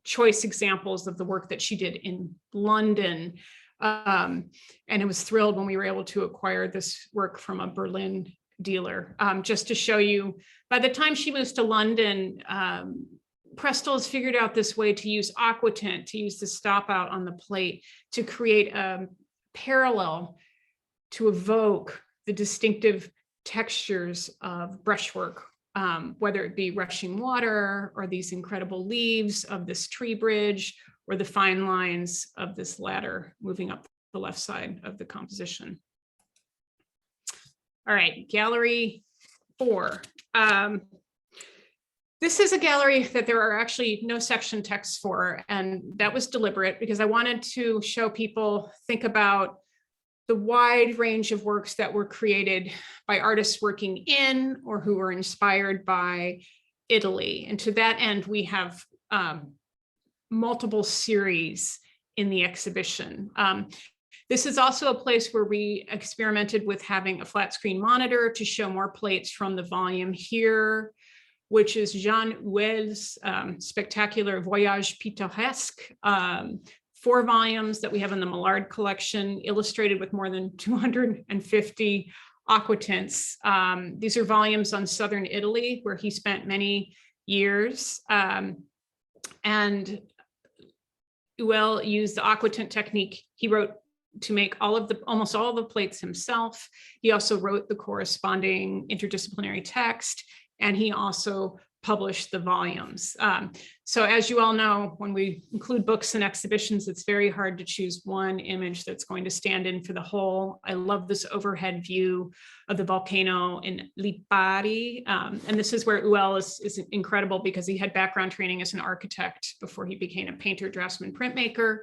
choice examples of the work that she did in London. And I was thrilled when we were able to acquire this work from a Berlin dealer. Just to show you, by the time she moves to London, Presto has figured out this way to use aquatint, to use the stop out on the plate, to create a parallel to evoke the distinctive textures of brushwork, whether it be rushing water or these incredible leaves of this tree bridge or the fine lines of this ladder moving up the left side of the composition. All right, gallery 4. This is a gallery that there are actually no section texts for, and that was deliberate because I wanted to show people, think about the wide range of works that were created by artists working in or who were inspired by Italy. And to that end, we have multiple series in the exhibition. This is also a place where we experimented with having a flat screen monitor to show more plates from the volume here, which is Jean Houel's spectacular Voyage Pittoresque, 4 volumes that we have in the Millard collection, illustrated with more than 250 aquatints. These are volumes on southern Italy, where he spent many years. And Houel used the aquatint technique he wrote to make almost all of the plates himself. He also wrote the corresponding interdisciplinary text, and he also published the volumes. So as you all know, when we include books and exhibitions, it's very hard to choose one image that's going to stand in for the whole. I love this overhead view of the volcano in Lipari. And this is where Houel is incredible because he had background training as an architect before he became a painter, draftsman, printmaker.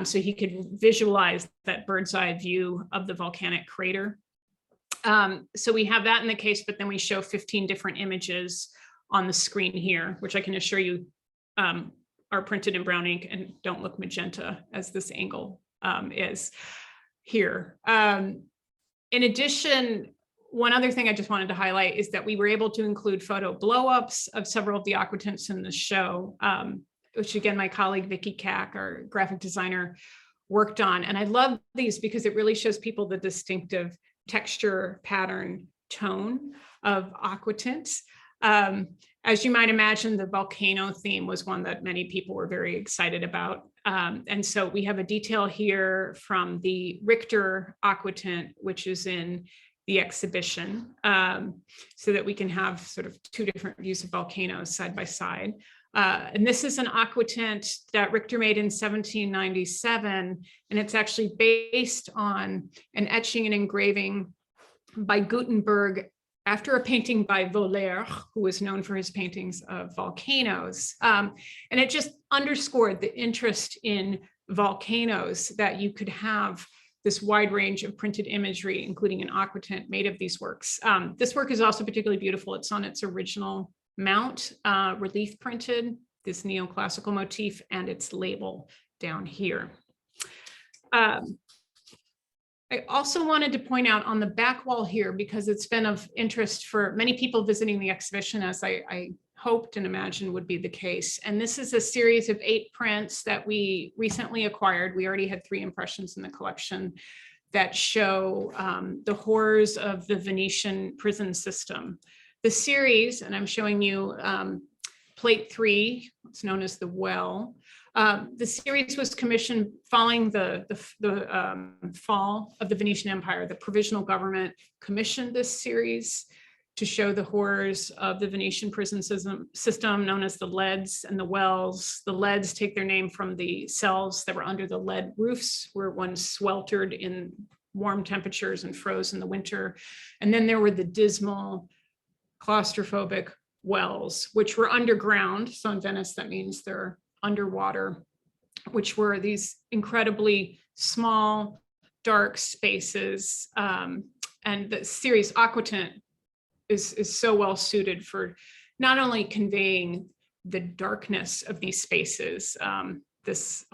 So he could visualize that bird's eye view of the volcanic crater. So we have that in the case, but then we show 15 different images on the screen here, which I can assure you are printed in brown ink and don't look magenta as this angle is here. In addition, one other thing I just wanted to highlight is that we were able to include photo blow-ups of several of the aquatints in the show, which again, my colleague Vicky Kack, our graphic designer, worked on. And I love these because it really shows people the distinctive texture, pattern, tone of aquatints. As you might imagine, the volcano theme was one that many people were very excited about. And so we have a detail here from the Richter aquatint, which is in the exhibition, so that we can have sort of 2 different views of volcanoes side by side. And this is an aquatint that Richter made in 1797, and it's actually based on an etching and engraving by Gutenberg after a painting by Vollert, who was known for his paintings of volcanoes. And it just underscored the interest in volcanoes, that you could have this wide range of printed imagery, including an aquatint made of these works. This work is also particularly beautiful. It's on its original mount, relief printed, this neoclassical motif, and its label down here. I also wanted to point out on the back wall here, because it's been of interest for many people visiting the exhibition, as I hoped and imagined would be the case. And this is a series of 8 prints that we recently acquired. We already had 3 impressions in the collection that show the horrors of the Venetian prison system. The series, and I'm showing you plate 3, it's known as the Well. The series was commissioned following the fall of the Venetian Empire. The provisional government commissioned this series to show the horrors of the Venetian prison system known as the leads and the wells. The leads take their name from the cells that were under the lead roofs, where one sweltered in warm temperatures and froze in the winter. And then there were the dismal, claustrophobic wells, which were underground. So in Venice, that means they're underwater, which were these incredibly small, dark spaces. And the series Aquatint is so well suited for not only conveying the darkness of these spaces, this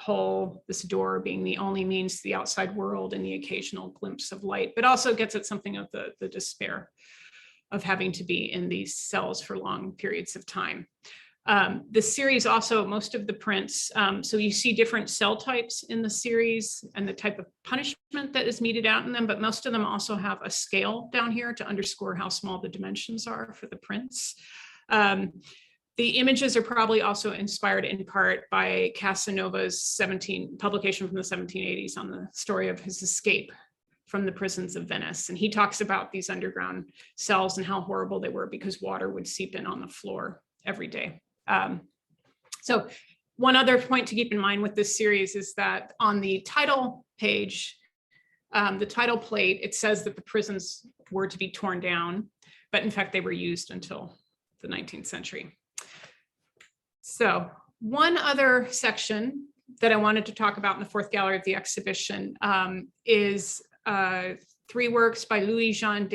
door being the only means to the outside world and the occasional glimpse of light, but also gets at something of the despair of having to be in these cells for long periods of time. The series also, most of the prints, so you see different cell types in the series and the type of punishment that is meted out in them, but most of them also have a scale down here to underscore how small the dimensions are for the prints. The images are probably also inspired in part by Casanova's publication from the 1780s on the story of his escape from the prisons of Venice. And he talks about these underground cells and how horrible they were because water would seep in on the floor every day. So one other point to keep in mind with this series is that on the title page, the title plate, it says that the prisons were to be torn down, but in fact, they were used until the 19th century. So one other section that I wanted to talk about in the fourth gallery of the exhibition is 3 works by Louis-Jean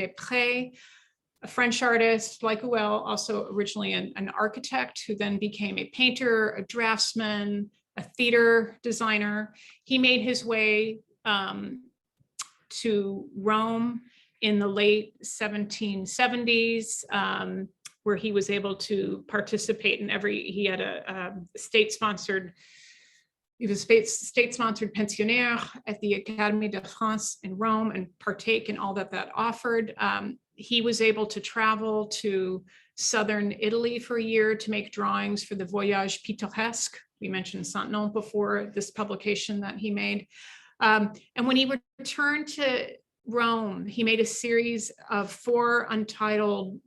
a French artist, like Goya, also originally an architect who then became a painter, a draftsman, a theater designer. He made his way to Rome in the late 1770s, where he was able to participate in he had a state-sponsored, he was state-sponsored pensionnaire at the Académie de France in Rome and partake in all that offered. He was able to travel to southern Italy for a year to make drawings for the Voyage Pittoresque. We mentioned Saint-Nom before, this publication that he made. And when he returned to Rome, he made a series of 4 untitled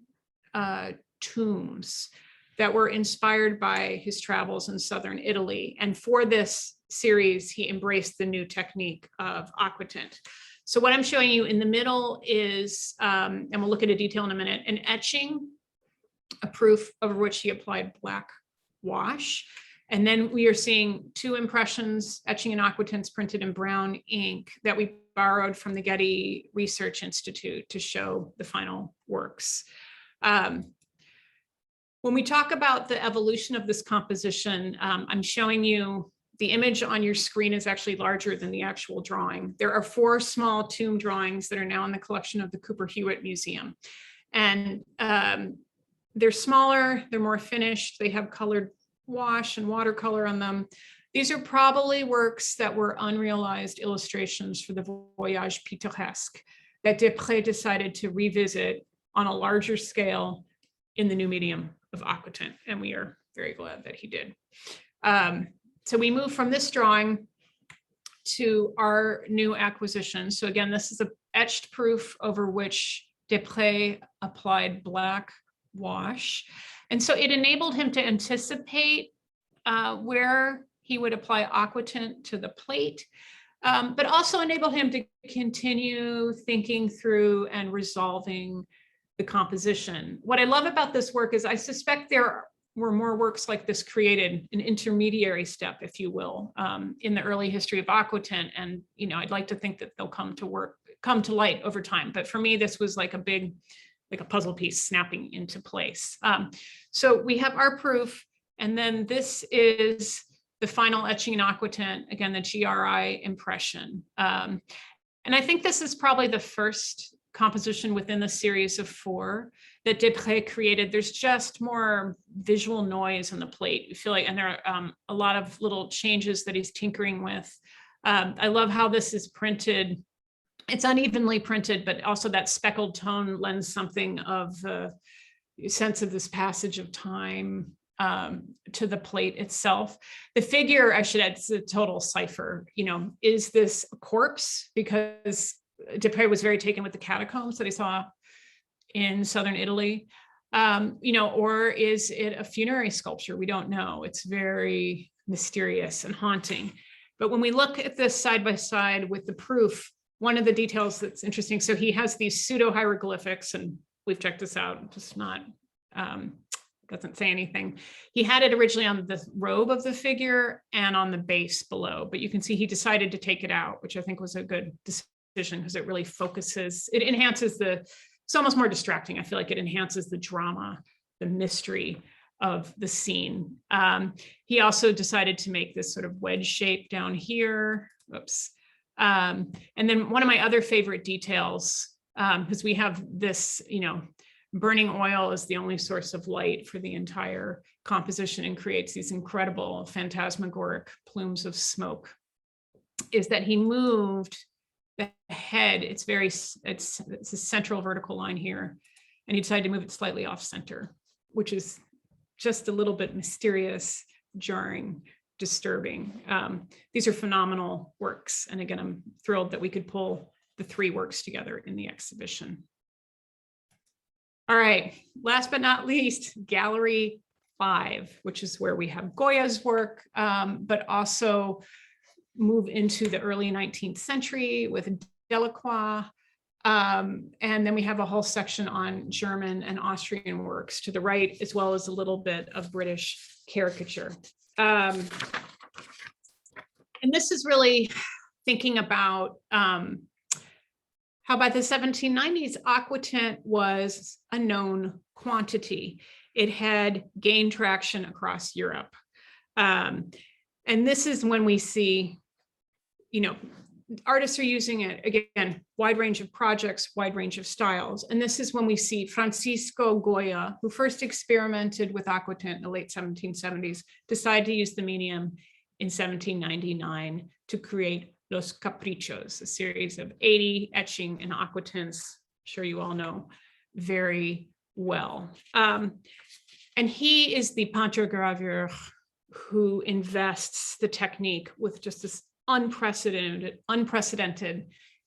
tombs that were inspired by his travels in southern Italy. And for this series, he embraced the new technique of aquatint. So what I'm showing you in the middle is, and we'll look at a detail in a minute, an etching, a proof over which he applied black wash. And then we are seeing 2 impressions, etching and aquatints printed in brown ink that we borrowed from the Getty Research Institute to show the final works. When we talk about the evolution of this composition, I'm showing you the image on your screen is actually larger than the actual drawing. There are 4 small tomb drawings that are now in the collection of the Cooper Hewitt Museum. And they're smaller, they're more finished, they have colored wash and watercolor on them. These are probably works that were unrealized illustrations for the Voyage Pittoresque that Desprez decided to revisit on a larger scale in the new medium of aquatint, and we are very glad that he did. So we move from this drawing to our new acquisition. So again, this is an etched proof over which Desprez applied black wash. And so it enabled him to anticipate where he would apply aquatint to the plate, but also enabled him to continue thinking through and resolving the composition. What I love about this work is I suspect there were more works like this created, an intermediary step, if you will, in the early history of aquatint. And, you know, I'd like to think that they'll come to light over time. But for me, this was like a puzzle piece snapping into place. So we have our proof, and then this is the final etching in aquatint, again, the GRI impression. And I think this is probably the first composition within the series of 4 that Desprez created. There's just more visual noise on the plate. You feel like, and there are a lot of little changes that he's tinkering with. I love how this is printed. It's unevenly printed, but also that speckled tone lends something of the sense of this passage of time to the plate itself. The figure, I should add, it's a total cipher. You know, is this a corpse? Because Desprez was very taken with the catacombs that he saw in southern Italy, you know, or is it a funerary sculpture? We don't know. It's very mysterious and haunting. But when we look at this side by side with the proof, one of the details that's interesting, so he has these pseudo hieroglyphics, and we've checked this out, just not, doesn't say anything. He had it originally on the robe of the figure and on the base below, but you can see he decided to take it out, which I think was a good decision because it really focuses, it enhances it's almost more distracting. I feel like it enhances the drama, the mystery of the scene. He also decided to make this sort of wedge shape down here. Oops. And then one of my other favorite details, because we have this, you know, burning oil is the only source of light for the entire composition and creates these incredible phantasmagoric plumes of smoke, is that he moved the head. It's a central vertical line here, and he decided to move it slightly off center, which is just a little bit mysterious, jarring, disturbing. These are phenomenal works. And again, I'm thrilled that we could pull the 3 works together in the exhibition. All right, last but not least, Gallery 5, which is where we have Goya's work, but also move into the early 19th century with Delacroix. And then we have a whole section on German and Austrian works to the right, as well as a little bit of British caricature. And this is really thinking about how by the 1790s, Aquatint was a known quantity. It had gained traction across Europe. And this is when we see, artists are using it, again, wide range of projects, wide range of styles. And this is when we see Francisco Goya, who first experimented with Aquatint in the late 1770s, decide to use the medium in 1799 to create Los Caprichos, a series of 80 etching and aquatints. I'm sure you all know very well. And he is the peintre graveur who invests the technique with just this unprecedented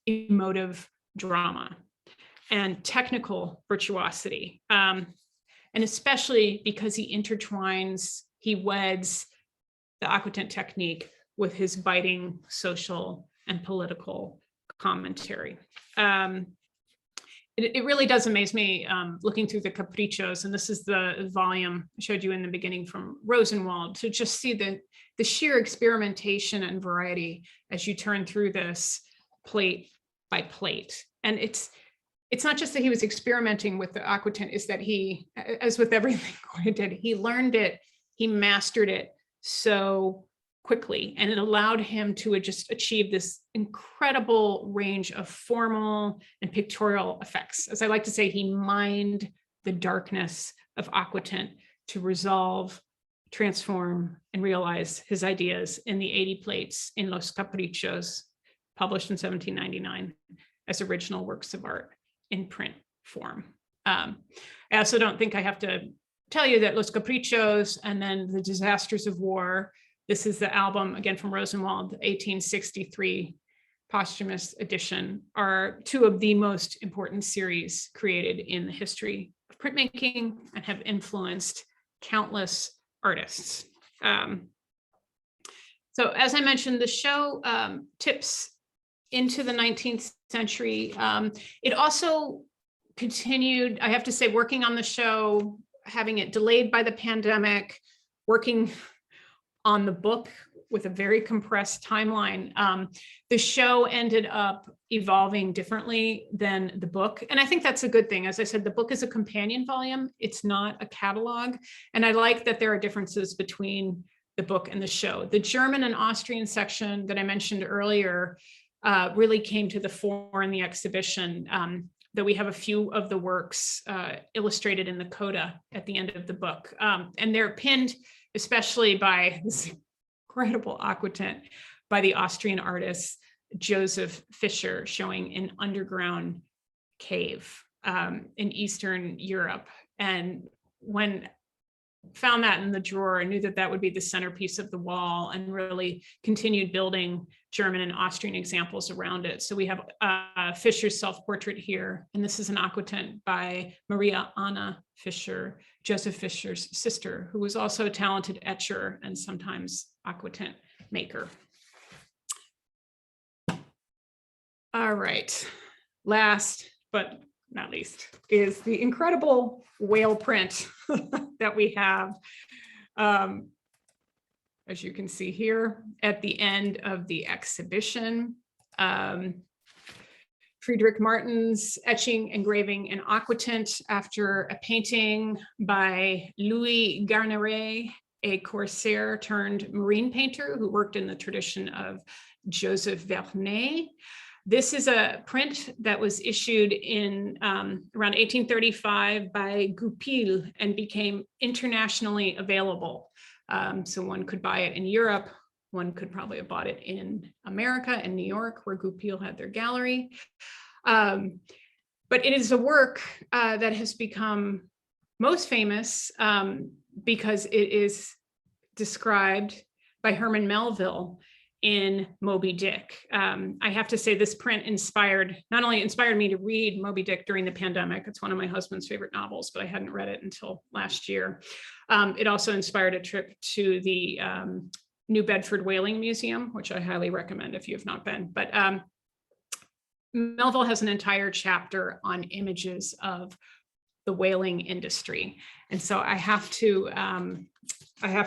emotive drama and technical virtuosity. And especially because he weds the Aquatint technique with his biting social and political commentary. It really does amaze me looking through the Caprichos, and this is the volume I showed you in the beginning from Rosenwald, to just see the sheer experimentation and variety as you turn through this plate by plate. And it's not just that he was experimenting with the Aquatint, is that he, as with everything Goya did, he learned it, he mastered it so quickly, and it allowed him to just achieve this incredible range of formal and pictorial effects. As I like to say, he mined the darkness of Aquatint to resolve, transform, and realize his ideas in the 80 plates in Los Caprichos, published in 1799 as original works of art in print form. I also don't think I have to tell you that Los Caprichos and then The Disasters of War, this is the album, again, from Rosenwald, the 1863 posthumous edition, are two of the most important series created in the history of printmaking and have influenced countless artists. So as I mentioned, the show tips into the 19th century. It also continued, I have to say, working on the show, having it delayed by the pandemic, working on the book with a very compressed timeline. The show ended up evolving differently than the book. And I think that's a good thing. As I said, the book is a companion volume. It's not a catalog. And I like that there are differences between the book and the show. The German and Austrian section that I mentioned earlier really came to the fore in the exhibition, though we have a few of the works illustrated in the coda at the end of the book. And they're pinned especially by this incredible Aquatint by the Austrian artist Joseph Fischer, showing an underground cave in Eastern Europe. And when found that in the drawer, I knew that that would be the centerpiece of the wall, and really continued building German and Austrian examples around it. So we have Fischer's self-portrait here, and this is an Aquatint by Maria Anna Fischer, Joseph Fischer's sister, who was also a talented etcher and sometimes Aquatint maker. All right, last but not least is the incredible whale print that we have, as you can see here at the end of the exhibition. Friedrich Martin's etching, engraving, and Aquatint after a painting by Louis Garneret, a corsair turned marine painter who worked in the tradition of Joseph Vernet. This is a print that was issued in around 1835 by Goupil and became internationally available. So one could buy it in Europe. One could probably have bought it in America, in New York, where Goupil had their gallery. But it is a work that has become most famous because it is described by Herman Melville in Moby Dick. I have to say this print not only inspired me to read Moby Dick during the pandemic. It's one of my husband's favorite novels, but I hadn't read it until last year. It also inspired a trip to the New Bedford Whaling Museum, which I highly recommend if you have not been. But Melville has an entire chapter on images of the whaling industry. And so I have to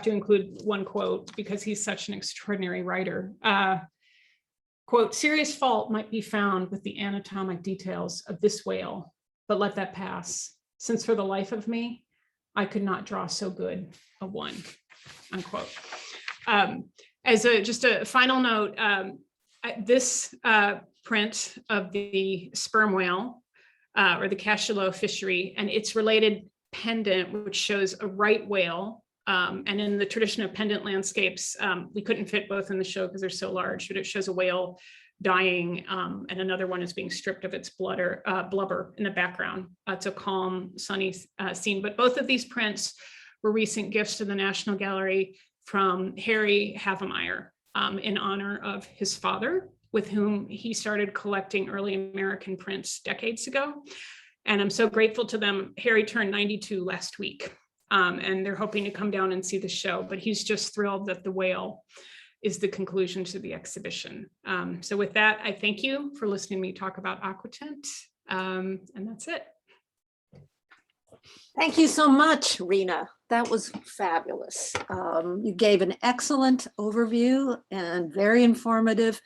include one quote because he's such an extraordinary writer. Quote, "Serious fault might be found with the anatomic details of this whale, but let that pass, since for the life of me, I could not draw so good a one," unquote. As just a final note, this print of the sperm whale or the cachalot fishery and its related pendant, which shows a right whale. And in the tradition of pendant landscapes, we couldn't fit both in the show because they're so large, but it shows a whale dying and another one is being stripped of its blubber in the background. It's a calm, sunny scene. But both of these prints were recent gifts to the National Gallery from Harry Havemeyer in honor of his father, with whom he started collecting early American prints decades ago. And I'm so grateful to them. Harry turned 92 last week. And they're hoping to come down and see the show, but he's just thrilled that the whale is the conclusion to the exhibition. So with that, I thank you for listening to me talk about Aquatint, and that's it. Thank you so much, Rena. That was fabulous. You gave an excellent overview and very informative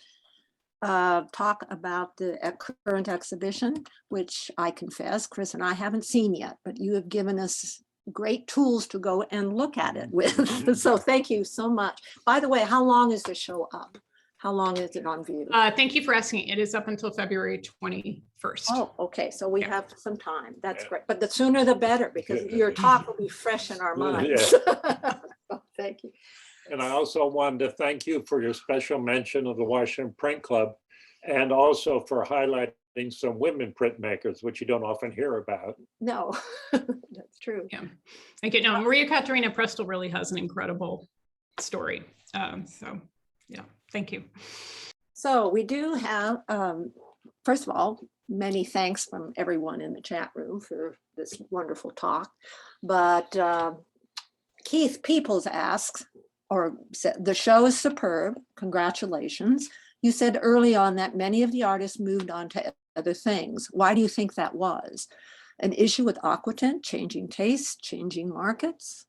talk about the current exhibition, which I confess, Chris and I haven't seen yet, but you have given us great tools to go and look at it with. So thank you so much. By the way, how long is the show up? How long is it on view? Thank you for asking. It is up until February 21st. Oh, okay. So we have some time. That's great. But the sooner the better, because your talk will be fresh in our minds. Thank you. And I also wanted to thank you for your special mention of the Washington Print Club and also for highlighting some women printmakers, which you don't often hear about. No, that's true. Yeah, thank you. No, Maria Katarina Prestol really has an incredible story. So yeah, thank you. So we do have, first of all, many thanks from everyone in the chat room for this wonderful talk. But Keith Peoples asks, or said, the show is superb. Congratulations. You said early on that many of the artists moved on to other things. Why do you think that was? An issue with Aquatint, changing tastes, changing markets?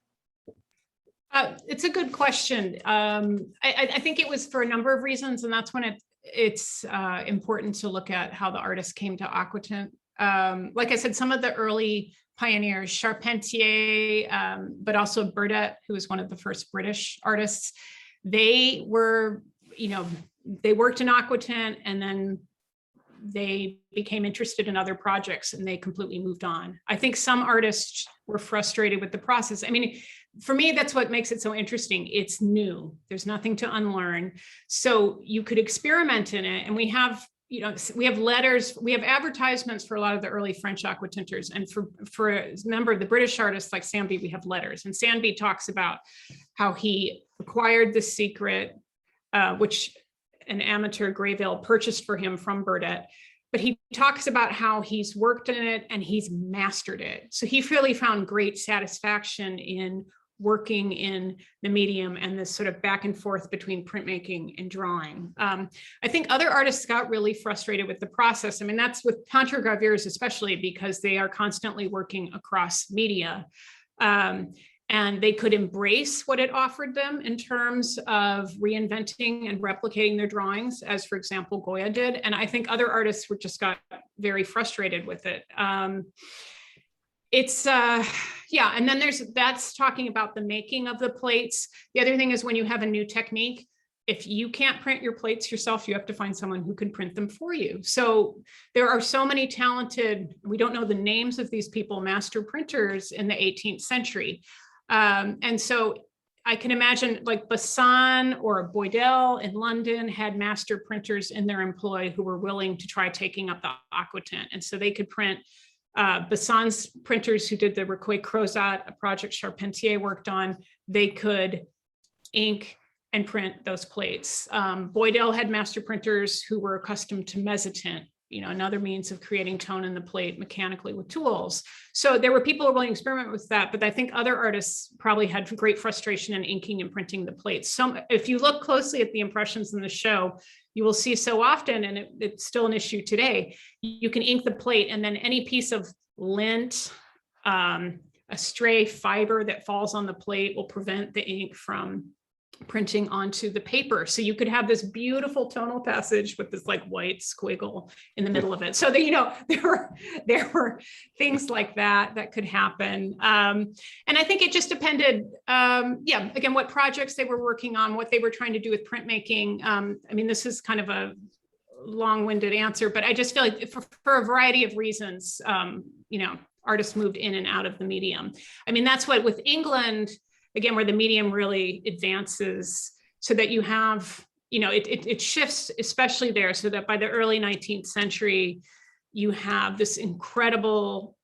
It's a good question. I think it was for a number of reasons, and that's when it's important to look at how the artists came to Aquatint. Like I said, some of the early pioneers, Charpentier, but also Burdett, who was one of the first British artists, they were, they worked in Aquatint and then they became interested in other projects and they completely moved on. I think some artists were frustrated with the process. I mean, for me, that's what makes it so interesting. It's new. There's nothing to unlearn. So you could experiment in it. And we have, we have letters, we have advertisements for a lot of the early French aquatinters. And for a number of the British artists like Sambi, we have letters. And Sambi talks about how he acquired the secret, which an amateur Grayville purchased for him from Burdett. But he talks about how he's worked in it and he's mastered it. So he really found great satisfaction in working in the medium and this sort of back and forth between printmaking and drawing. I think other artists got really frustrated with the process. I mean, that's with controgravures, especially because they are constantly working across media. And they could embrace what it offered them in terms of reinventing and replicating their drawings, as for example, Goya did. And I think other artists just got very frustrated with it. Yeah, and then that's talking about the making of the plates. The other thing is when you have a new technique, if you can't print your plates yourself, you have to find someone who can print them for you. So there are so many talented, we don't know the names of these people, master printers in the 18th century. And so I can imagine like Bassan or Boydell in London had master printers in their employ who were willing to try taking up the Aquatint. And so they could print Bassan's printers who did the Recueil Crozat, a project Charpentier worked on, they could ink and print those plates. Boydell had master printers who were accustomed to mezzotint, another means of creating tone in the plate mechanically with tools. So there were people who were willing to experiment with that, but I think other artists probably had great frustration in inking and printing the plates. If you look closely at the impressions in the show, you will see so often, and it's still an issue today, you can ink the plate and then any piece of lint, a stray fiber that falls on the plate will prevent the ink from printing onto the paper. So you could have this beautiful tonal passage with this like white squiggle in the middle of it. So that, there were things like that could happen. And I think it just depended, again, what projects they were working on, what they were trying to do with printmaking. I mean, this is kind of a long-winded answer, but I just feel like for a variety of reasons, artists moved in and out of the medium. I mean, that's what with England, again, where the medium really advances so that you have, it shifts, especially there, so that by the early 19th century, you have this incredible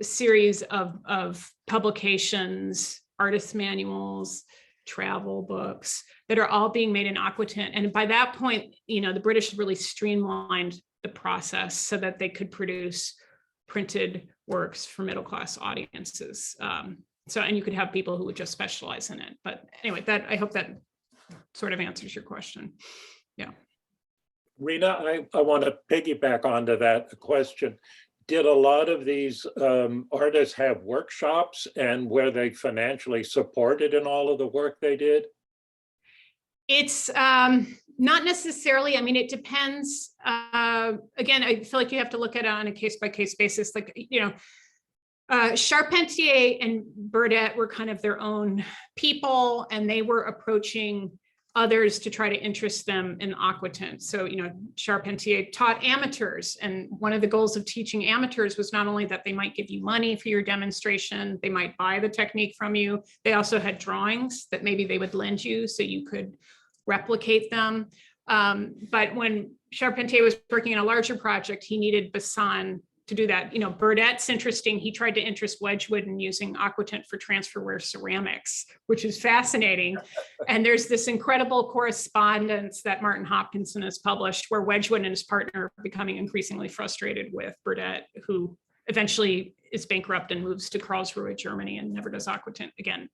series of publications, artist manuals, travel books that are all being made in Aquatint. And by that point, the British really streamlined the process so that they could produce printed works for middle-class audiences. And you could have people who would just specialize in it. But anyway, I hope that sort of answers your question. Yeah. Rena, I want to piggyback onto that question. Did a lot of these artists have workshops, and were they financially supported in all of the work they did? It's not necessarily. I mean, it depends. Again, I feel like you have to look at it on a case-by-case basis. Like, Charpentier and Burdett were kind of their own people, and they were approaching others to try to interest them in Aquatint. So, Charpentier taught amateurs, and one of the goals of teaching amateurs was not only that they might give you money for your demonstration, they might buy the technique from you. They also had drawings that maybe they would lend you so you could replicate them. But when Charpentier was working on a larger project, he needed Besson to do that. Burdett's interesting. He tried to interest Wedgwood in using Aquatint for transferware ceramics, which is fascinating. And there's this incredible correspondence that Martin Hopkinson has published where Wedgwood and his partner are becoming increasingly frustrated with Burdett, who eventually is bankrupt and moves to Karlsruhe, Germany, and never does Aquatint again.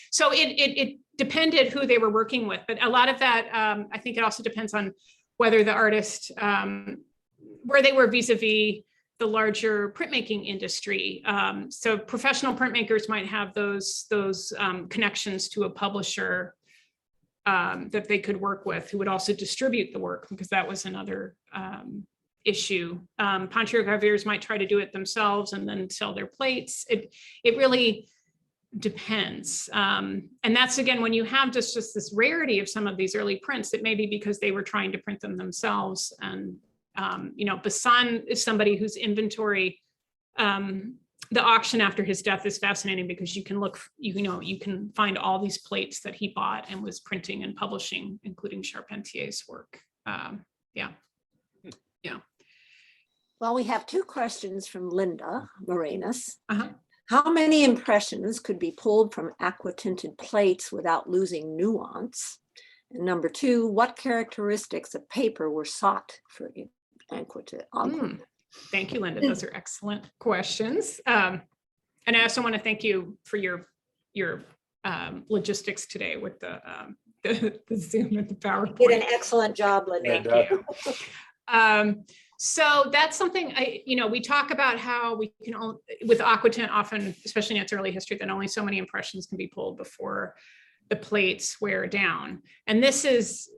So it depended who they were working with. But a lot of that, I think it also depends on whether the artist, where they were vis-a-vis the larger printmaking industry. So professional printmakers might have those connections to a publisher that they could work with, who would also distribute the work, because that was another issue. Pontier-graveurs might try to do it themselves and then sell their plates. It really depends. And that's, again, when you have just this rarity of some of these early prints, it may be because they were trying to print them themselves. And Besson is somebody whose inventory, the auction after his death is fascinating, because you can look, you can find all these plates that he bought and was printing and publishing, including Charpentier's work. Yeah. Well, we have two questions from Linda Morenas. Uh-huh. How many impressions could be pulled from aquatinted plates without losing nuance? And number two, what characteristics of paper were sought for Aquatint? Thank you, Linda. Those are excellent questions. And I also want to thank you for your logistics today with the Zoom and the PowerPoint. You did an excellent job, Linda. Thank you. So that's something we talk about, how we can only, with Aquatint often, especially in its early history, that only so many impressions can be pulled before the plates wear down. And this is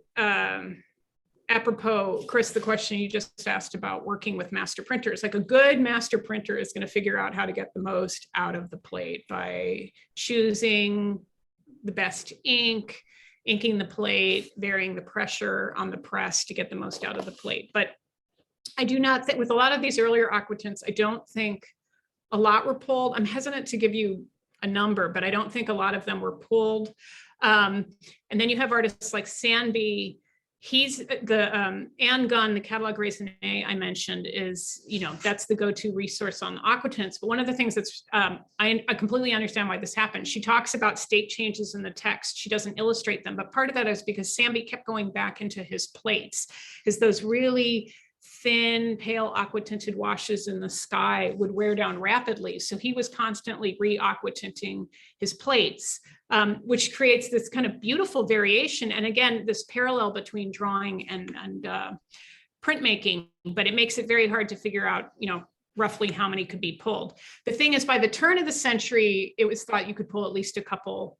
apropos, Chris, the question you just asked about working with master printers. Like, a good master printer is going to figure out how to get the most out of the plate by choosing the best ink, inking the plate, varying the pressure on the press to get the most out of the plate. But I do not think, with a lot of these earlier Aquatints, I don't think a lot were pulled. I'm hesitant to give you a number, but I don't think a lot of them were pulled. And then you have artists like Sambi he's the Anne Gunn, the catalog raisonné I mentioned is, that's the go-to resource on Aquatints. But one of the things that's, I completely understand why this happened. She talks about state changes in the text. She doesn't illustrate them, but part of that is because Sambi kept going back into his plates, because those really thin, pale aqua tinted washes in the sky would wear down rapidly. So he was constantly re-aquatinting his plates, which creates this kind of beautiful variation. And again, this parallel between drawing and printmaking, but it makes it very hard to figure out, roughly how many could be pulled. The thing is, by the turn of the century, it was thought you could pull at least a couple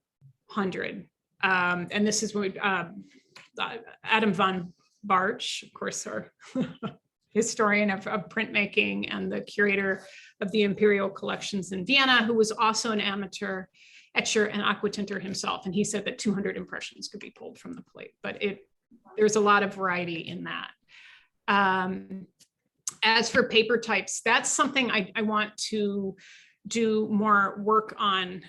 hundred. And this is what Adam von Bartsch, of course, our historian of printmaking and the curator of the Imperial Collections in Vienna, who was also an amateur etcher and aquatinter himself. And he said that 200 impressions could be pulled from the plate, but there's a lot of variety in that. As for paper types, that's something I want to do more work on.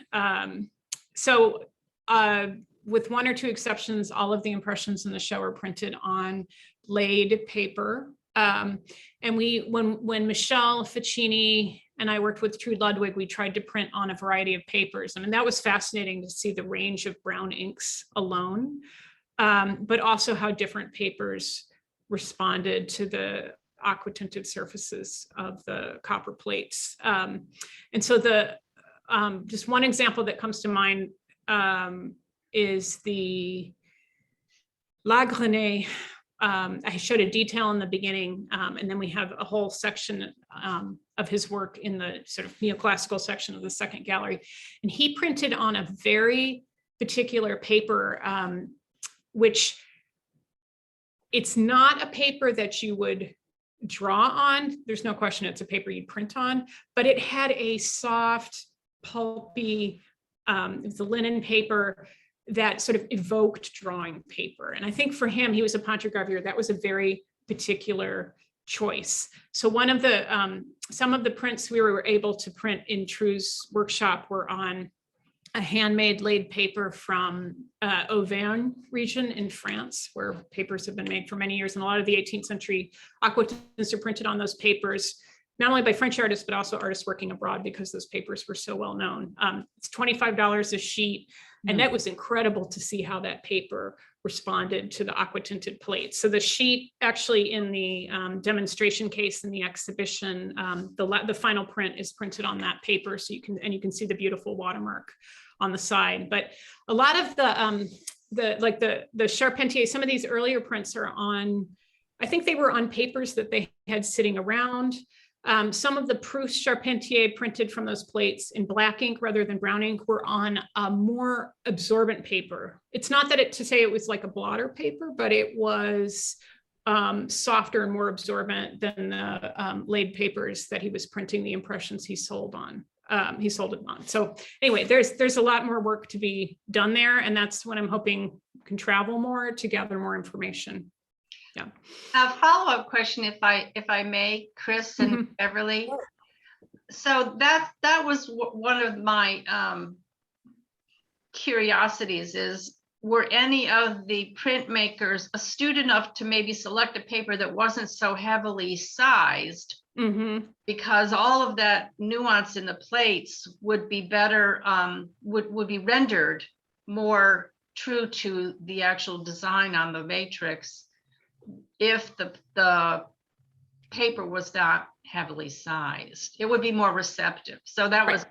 With one or two exceptions, all of the impressions in the show are printed on laid paper. And when Michelle Ficini and I worked with Trude Ludwig, we tried to print on a variety of papers. I mean, that was fascinating to see the range of brown inks alone, but also how different papers responded to the aqua tinted surfaces of the copper plates. And so just one example that comes to mind is the La Grenée. I showed a detail in the beginning, and then we have a whole section of his work in the sort of neoclassical section of the second gallery. And he printed on a very particular paper, which it's not a paper that you would draw on. There's no question it's a paper you'd print on, but it had a soft, pulpy, it was a linen paper that sort of evoked drawing paper. And I think for him, he was a pantogravure, that was a very particular choice. So one of the, some of the prints we were able to print in True's workshop were on a handmade laid paper from Auvergne region in France, where papers have been made for many years. And a lot of the 18th century aquatints are printed on those papers, not only by French artists, but also artists working abroad, because those papers were so well known. It's $25 a sheet. And that was incredible to see how that paper responded to the aqua tinted plates. So the sheet actually in the demonstration case in the exhibition, the final print is printed on that paper. So you can see the beautiful watermark on the side. But a lot of the Charpentier, some of these earlier prints are on, I think they were on papers that they had sitting around. Some of the Proust Charpentier printed from those plates in black ink rather than brown ink were on a more absorbent paper. It's not that to say it was like a blotter paper, but it was softer and more absorbent than the laid papers that he was printing the impressions he sold on. It on. So anyway, there's a lot more work to be done there, and that's what I'm hoping can travel more to gather more information. Yeah. A follow-up question, if I may, Chris and Beverly. So that was one of my curiosities is, were any of the printmakers astute enough to maybe select a paper that wasn't so heavily sized? Because all of that nuance in the plates would be better, would be rendered more true to the actual design on the matrix if the paper was not heavily sized. It would be more receptive. So that was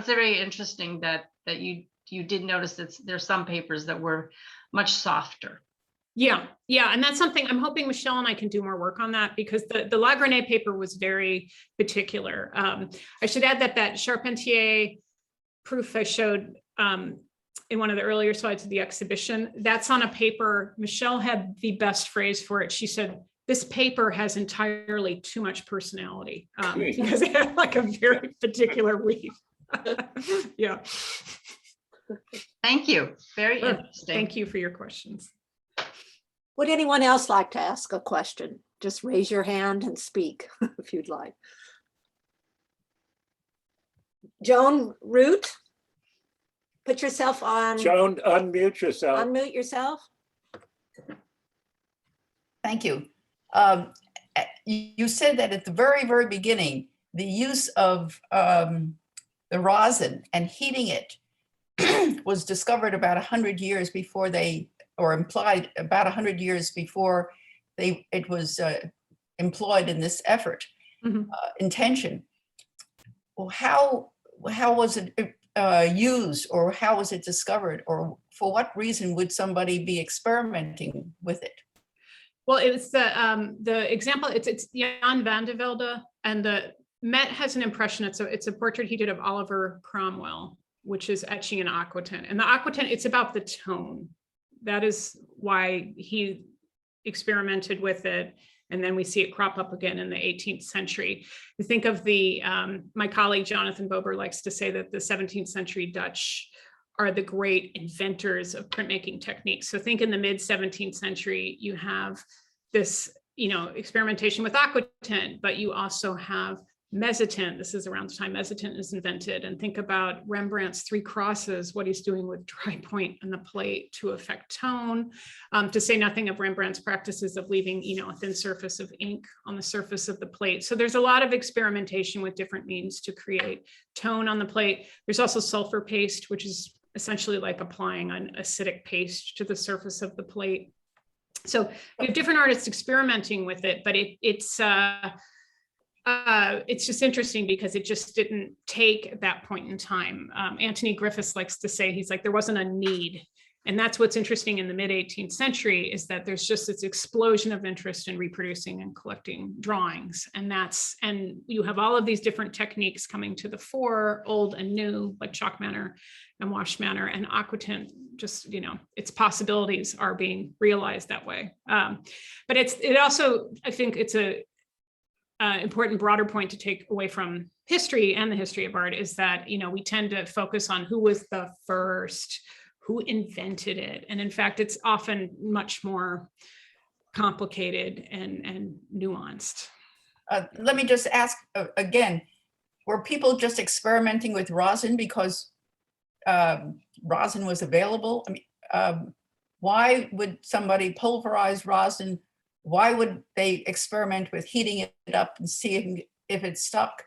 very interesting that you did notice that there's some papers that were much softer. Yeah, and that's something I'm hoping Michelle and I can do more work on, that because the La Grenée paper was very particular. I should add that Charpentier proof I showed in one of the earlier slides of the exhibition, that's on a paper. Michelle had the best phrase for it. She said, this paper has entirely too much personality because it had like a very particular weave. Yeah. Thank you. Very interesting. Thank you for your questions. Would anyone else like to ask a question? Just raise your hand and speak if you'd like. Joan Root, put yourself on. Joan, unmute yourself. Unmute yourself. Thank you. You said that at the very, very beginning, the use of the rosin and heating it was discovered about 100 years before or implied about 100 years before it was employed in this effort, intention. Well, how was it used, or how was it discovered, or for what reason would somebody be experimenting with it? Well, it was the example. It's Jan van de Velde, and the Met has an impression. It's a portrait he did of Oliver Cromwell, which is etching an aquatint. And the aquatint, it's about the tone. That is why he experimented with it. And then we see it crop up again in the 18th century. You think of my colleague, Jonathan Bober, likes to say that the 17th century Dutch are the great inventors of printmaking techniques. So think in the mid 17th century, you have this, experimentation with aquatint, but you also have mezzotint. This is around the time mezzotint is invented. And think about Rembrandt's Three Crosses, what he's doing with dry point on the plate to affect tone, to say nothing of Rembrandt's practices of leaving, a thin surface of ink on the surface of the plate. So there's a lot of experimentation with different means to create tone on the plate. There's also sulfur paste, which is essentially like applying an acidic paste to the surface of the plate. So we have different artists experimenting with it, but it's just interesting because it just didn't take at that point in time. Anthony Griffiths likes to say, he's like, there wasn't a need. And that's what's interesting in the mid 18th century, is that there's just this explosion of interest in reproducing and collecting drawings. And you have all of these different techniques coming to the fore, old and new, like chalk manner and wash manner, and aquatint, just, its possibilities are being realized that way. But it also, I think it's a important broader point to take away from history and the history of art, is that, we tend to focus on who was the first, who invented it. And in fact, it's often much more complicated and nuanced. Let me just ask again, were people just experimenting with rosin because rosin was available? I mean, why would somebody pulverize rosin? Why would they experiment with heating it up and seeing if it stuck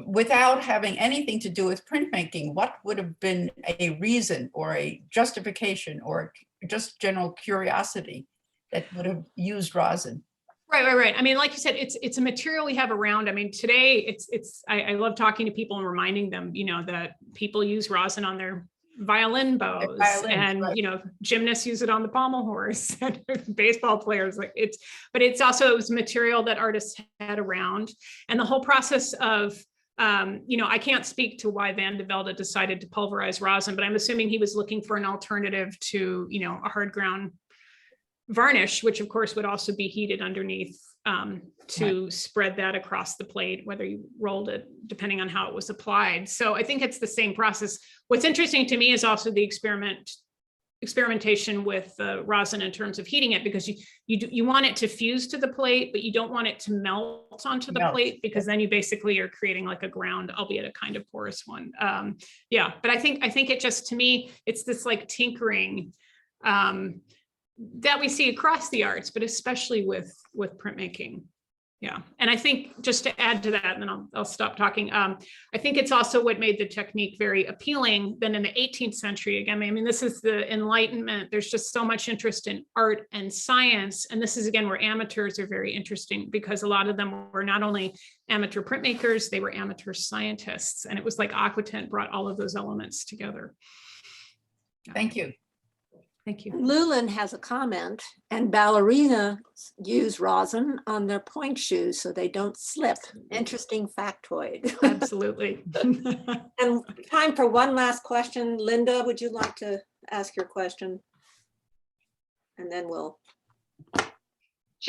without having anything to do with printmaking? What would have been a reason or a justification or just general curiosity that would have used rosin? Right. I mean, like you said, it's a material we have around. I mean, today I love talking to people and reminding them, that people use rosin on their violin bows, and right. Gymnasts use it on the pommel horse, and baseball players, but it was material that artists had around. And the whole process of I can't speak to why Van de Velde decided to pulverize rosin, but I'm assuming he was looking for an alternative to a hard ground varnish, which of course would also be heated underneath to right. spread that across the plate, whether you rolled it, depending on how it was applied. So I think it's the same process. What's interesting to me is also the experimentation with rosin in terms of heating it, because you want it to fuse to the plate, but you don't want it to melt onto the plate, because then you basically are creating like a ground, albeit a kind of porous one. But I think it just, to me, it's this like tinkering that we see across the arts, but especially with printmaking. Yeah. And I think, just to add to that, and then I'll stop talking. I think it's also what made the technique very appealing then in the 18th century. Again, I mean, this is the Enlightenment. There's just so much interest in art and science. And this is, again, where amateurs are very interesting, because a lot of them were not only amateur printmakers, they were amateur scientists. And it was like Aquatint brought all of those elements together. Thank you. Thank you. Lulin has a comment, and ballerinas use rosin on their point shoes so they don't slip. Interesting factoid. Absolutely. And time for one last question. Linda, would you like to ask your question? And then we'll.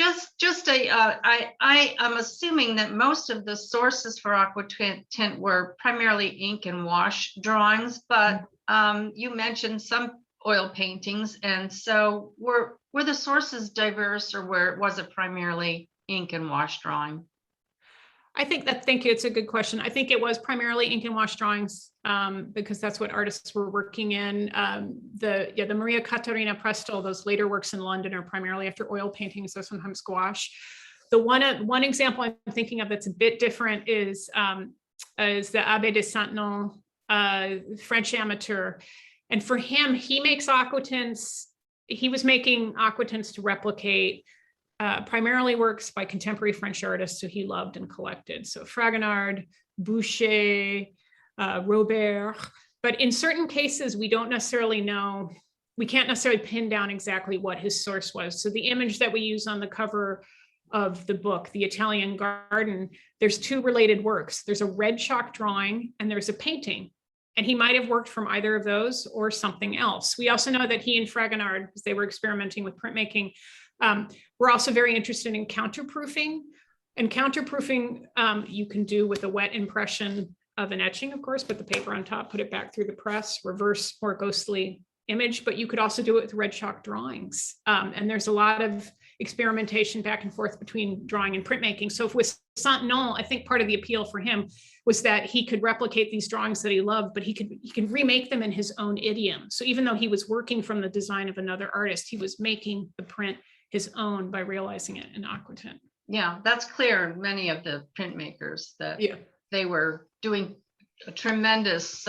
I am assuming that most of the sources for Aquatint were primarily ink and wash drawings, but you mentioned some oil paintings, and so were the sources diverse, or was it primarily ink and wash drawing? Thank you. It's a good question. I think it was primarily ink and wash drawings because that's what artists were working in. The Maria Katarina Prestol, those later works in London are primarily after oil paintings, so sometimes gouache. The one example I'm thinking of that's a bit different is the Abbé de Saint-Non, French amateur. And for him, he makes aquatints. He was making aquatints to replicate primarily works by contemporary French artists who he loved and collected. So Fragonard, Boucher, Robert. But in certain cases, we don't necessarily know, we can't necessarily pin down exactly what his source was. So the image that we use on the cover of the book, The Italian Garden, there's two related works. There's a red chalk drawing and there's a painting. And he might have worked from either of those or something else. We also know that he and Fragonard, because they were experimenting with printmaking, we're also very interested in counterproofing. And counterproofing you can do with a wet impression of an etching, of course, put the paper on top, put it back through the press, reverse more ghostly image, but you could also do it with red chalk drawings. And there's a lot of experimentation back and forth between drawing and printmaking. So with Saint-Non, I think part of the appeal for him was that he could replicate these drawings that he loved, but he could remake them in his own idiom. So even though he was working from the design of another artist, he was making the print his own by realizing it in Aquatint. Yeah, that's clear in many of the printmakers that they were doing a tremendous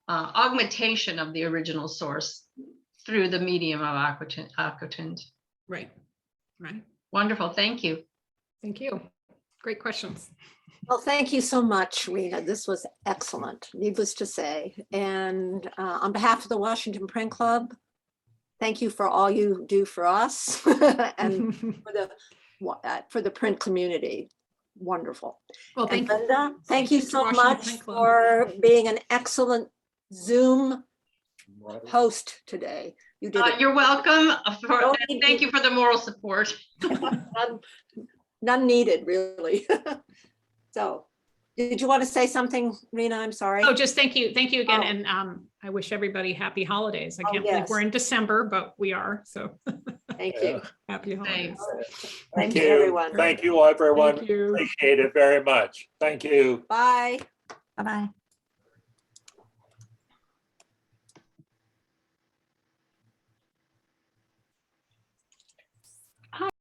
augmentation of the original source through the medium of Aquatint. Right. Wonderful, thank you. Thank you. Great questions. Well, thank you so much, Rena. This was excellent, needless to say. And on behalf of the Washington Print Club, thank you for all you do for us and for the print community. Wonderful. Well, And thank you. Linda, thank you so Washington much Print Club. for being an excellent Zoom host today. You did it. You're welcome. need Thank to- you for the moral support. None needed, really. So, did you want to say something, Rena? I'm sorry. Oh, just thank you. Thank you again. Oh. And I wish everybody happy holidays. I Oh, can't believe yes. we're in December, but we are. So Thank you. happy holidays. Thank you, everyone. Thank you, everyone. Thank you. Appreciate it very much. Thank you. Bye. Bye-bye.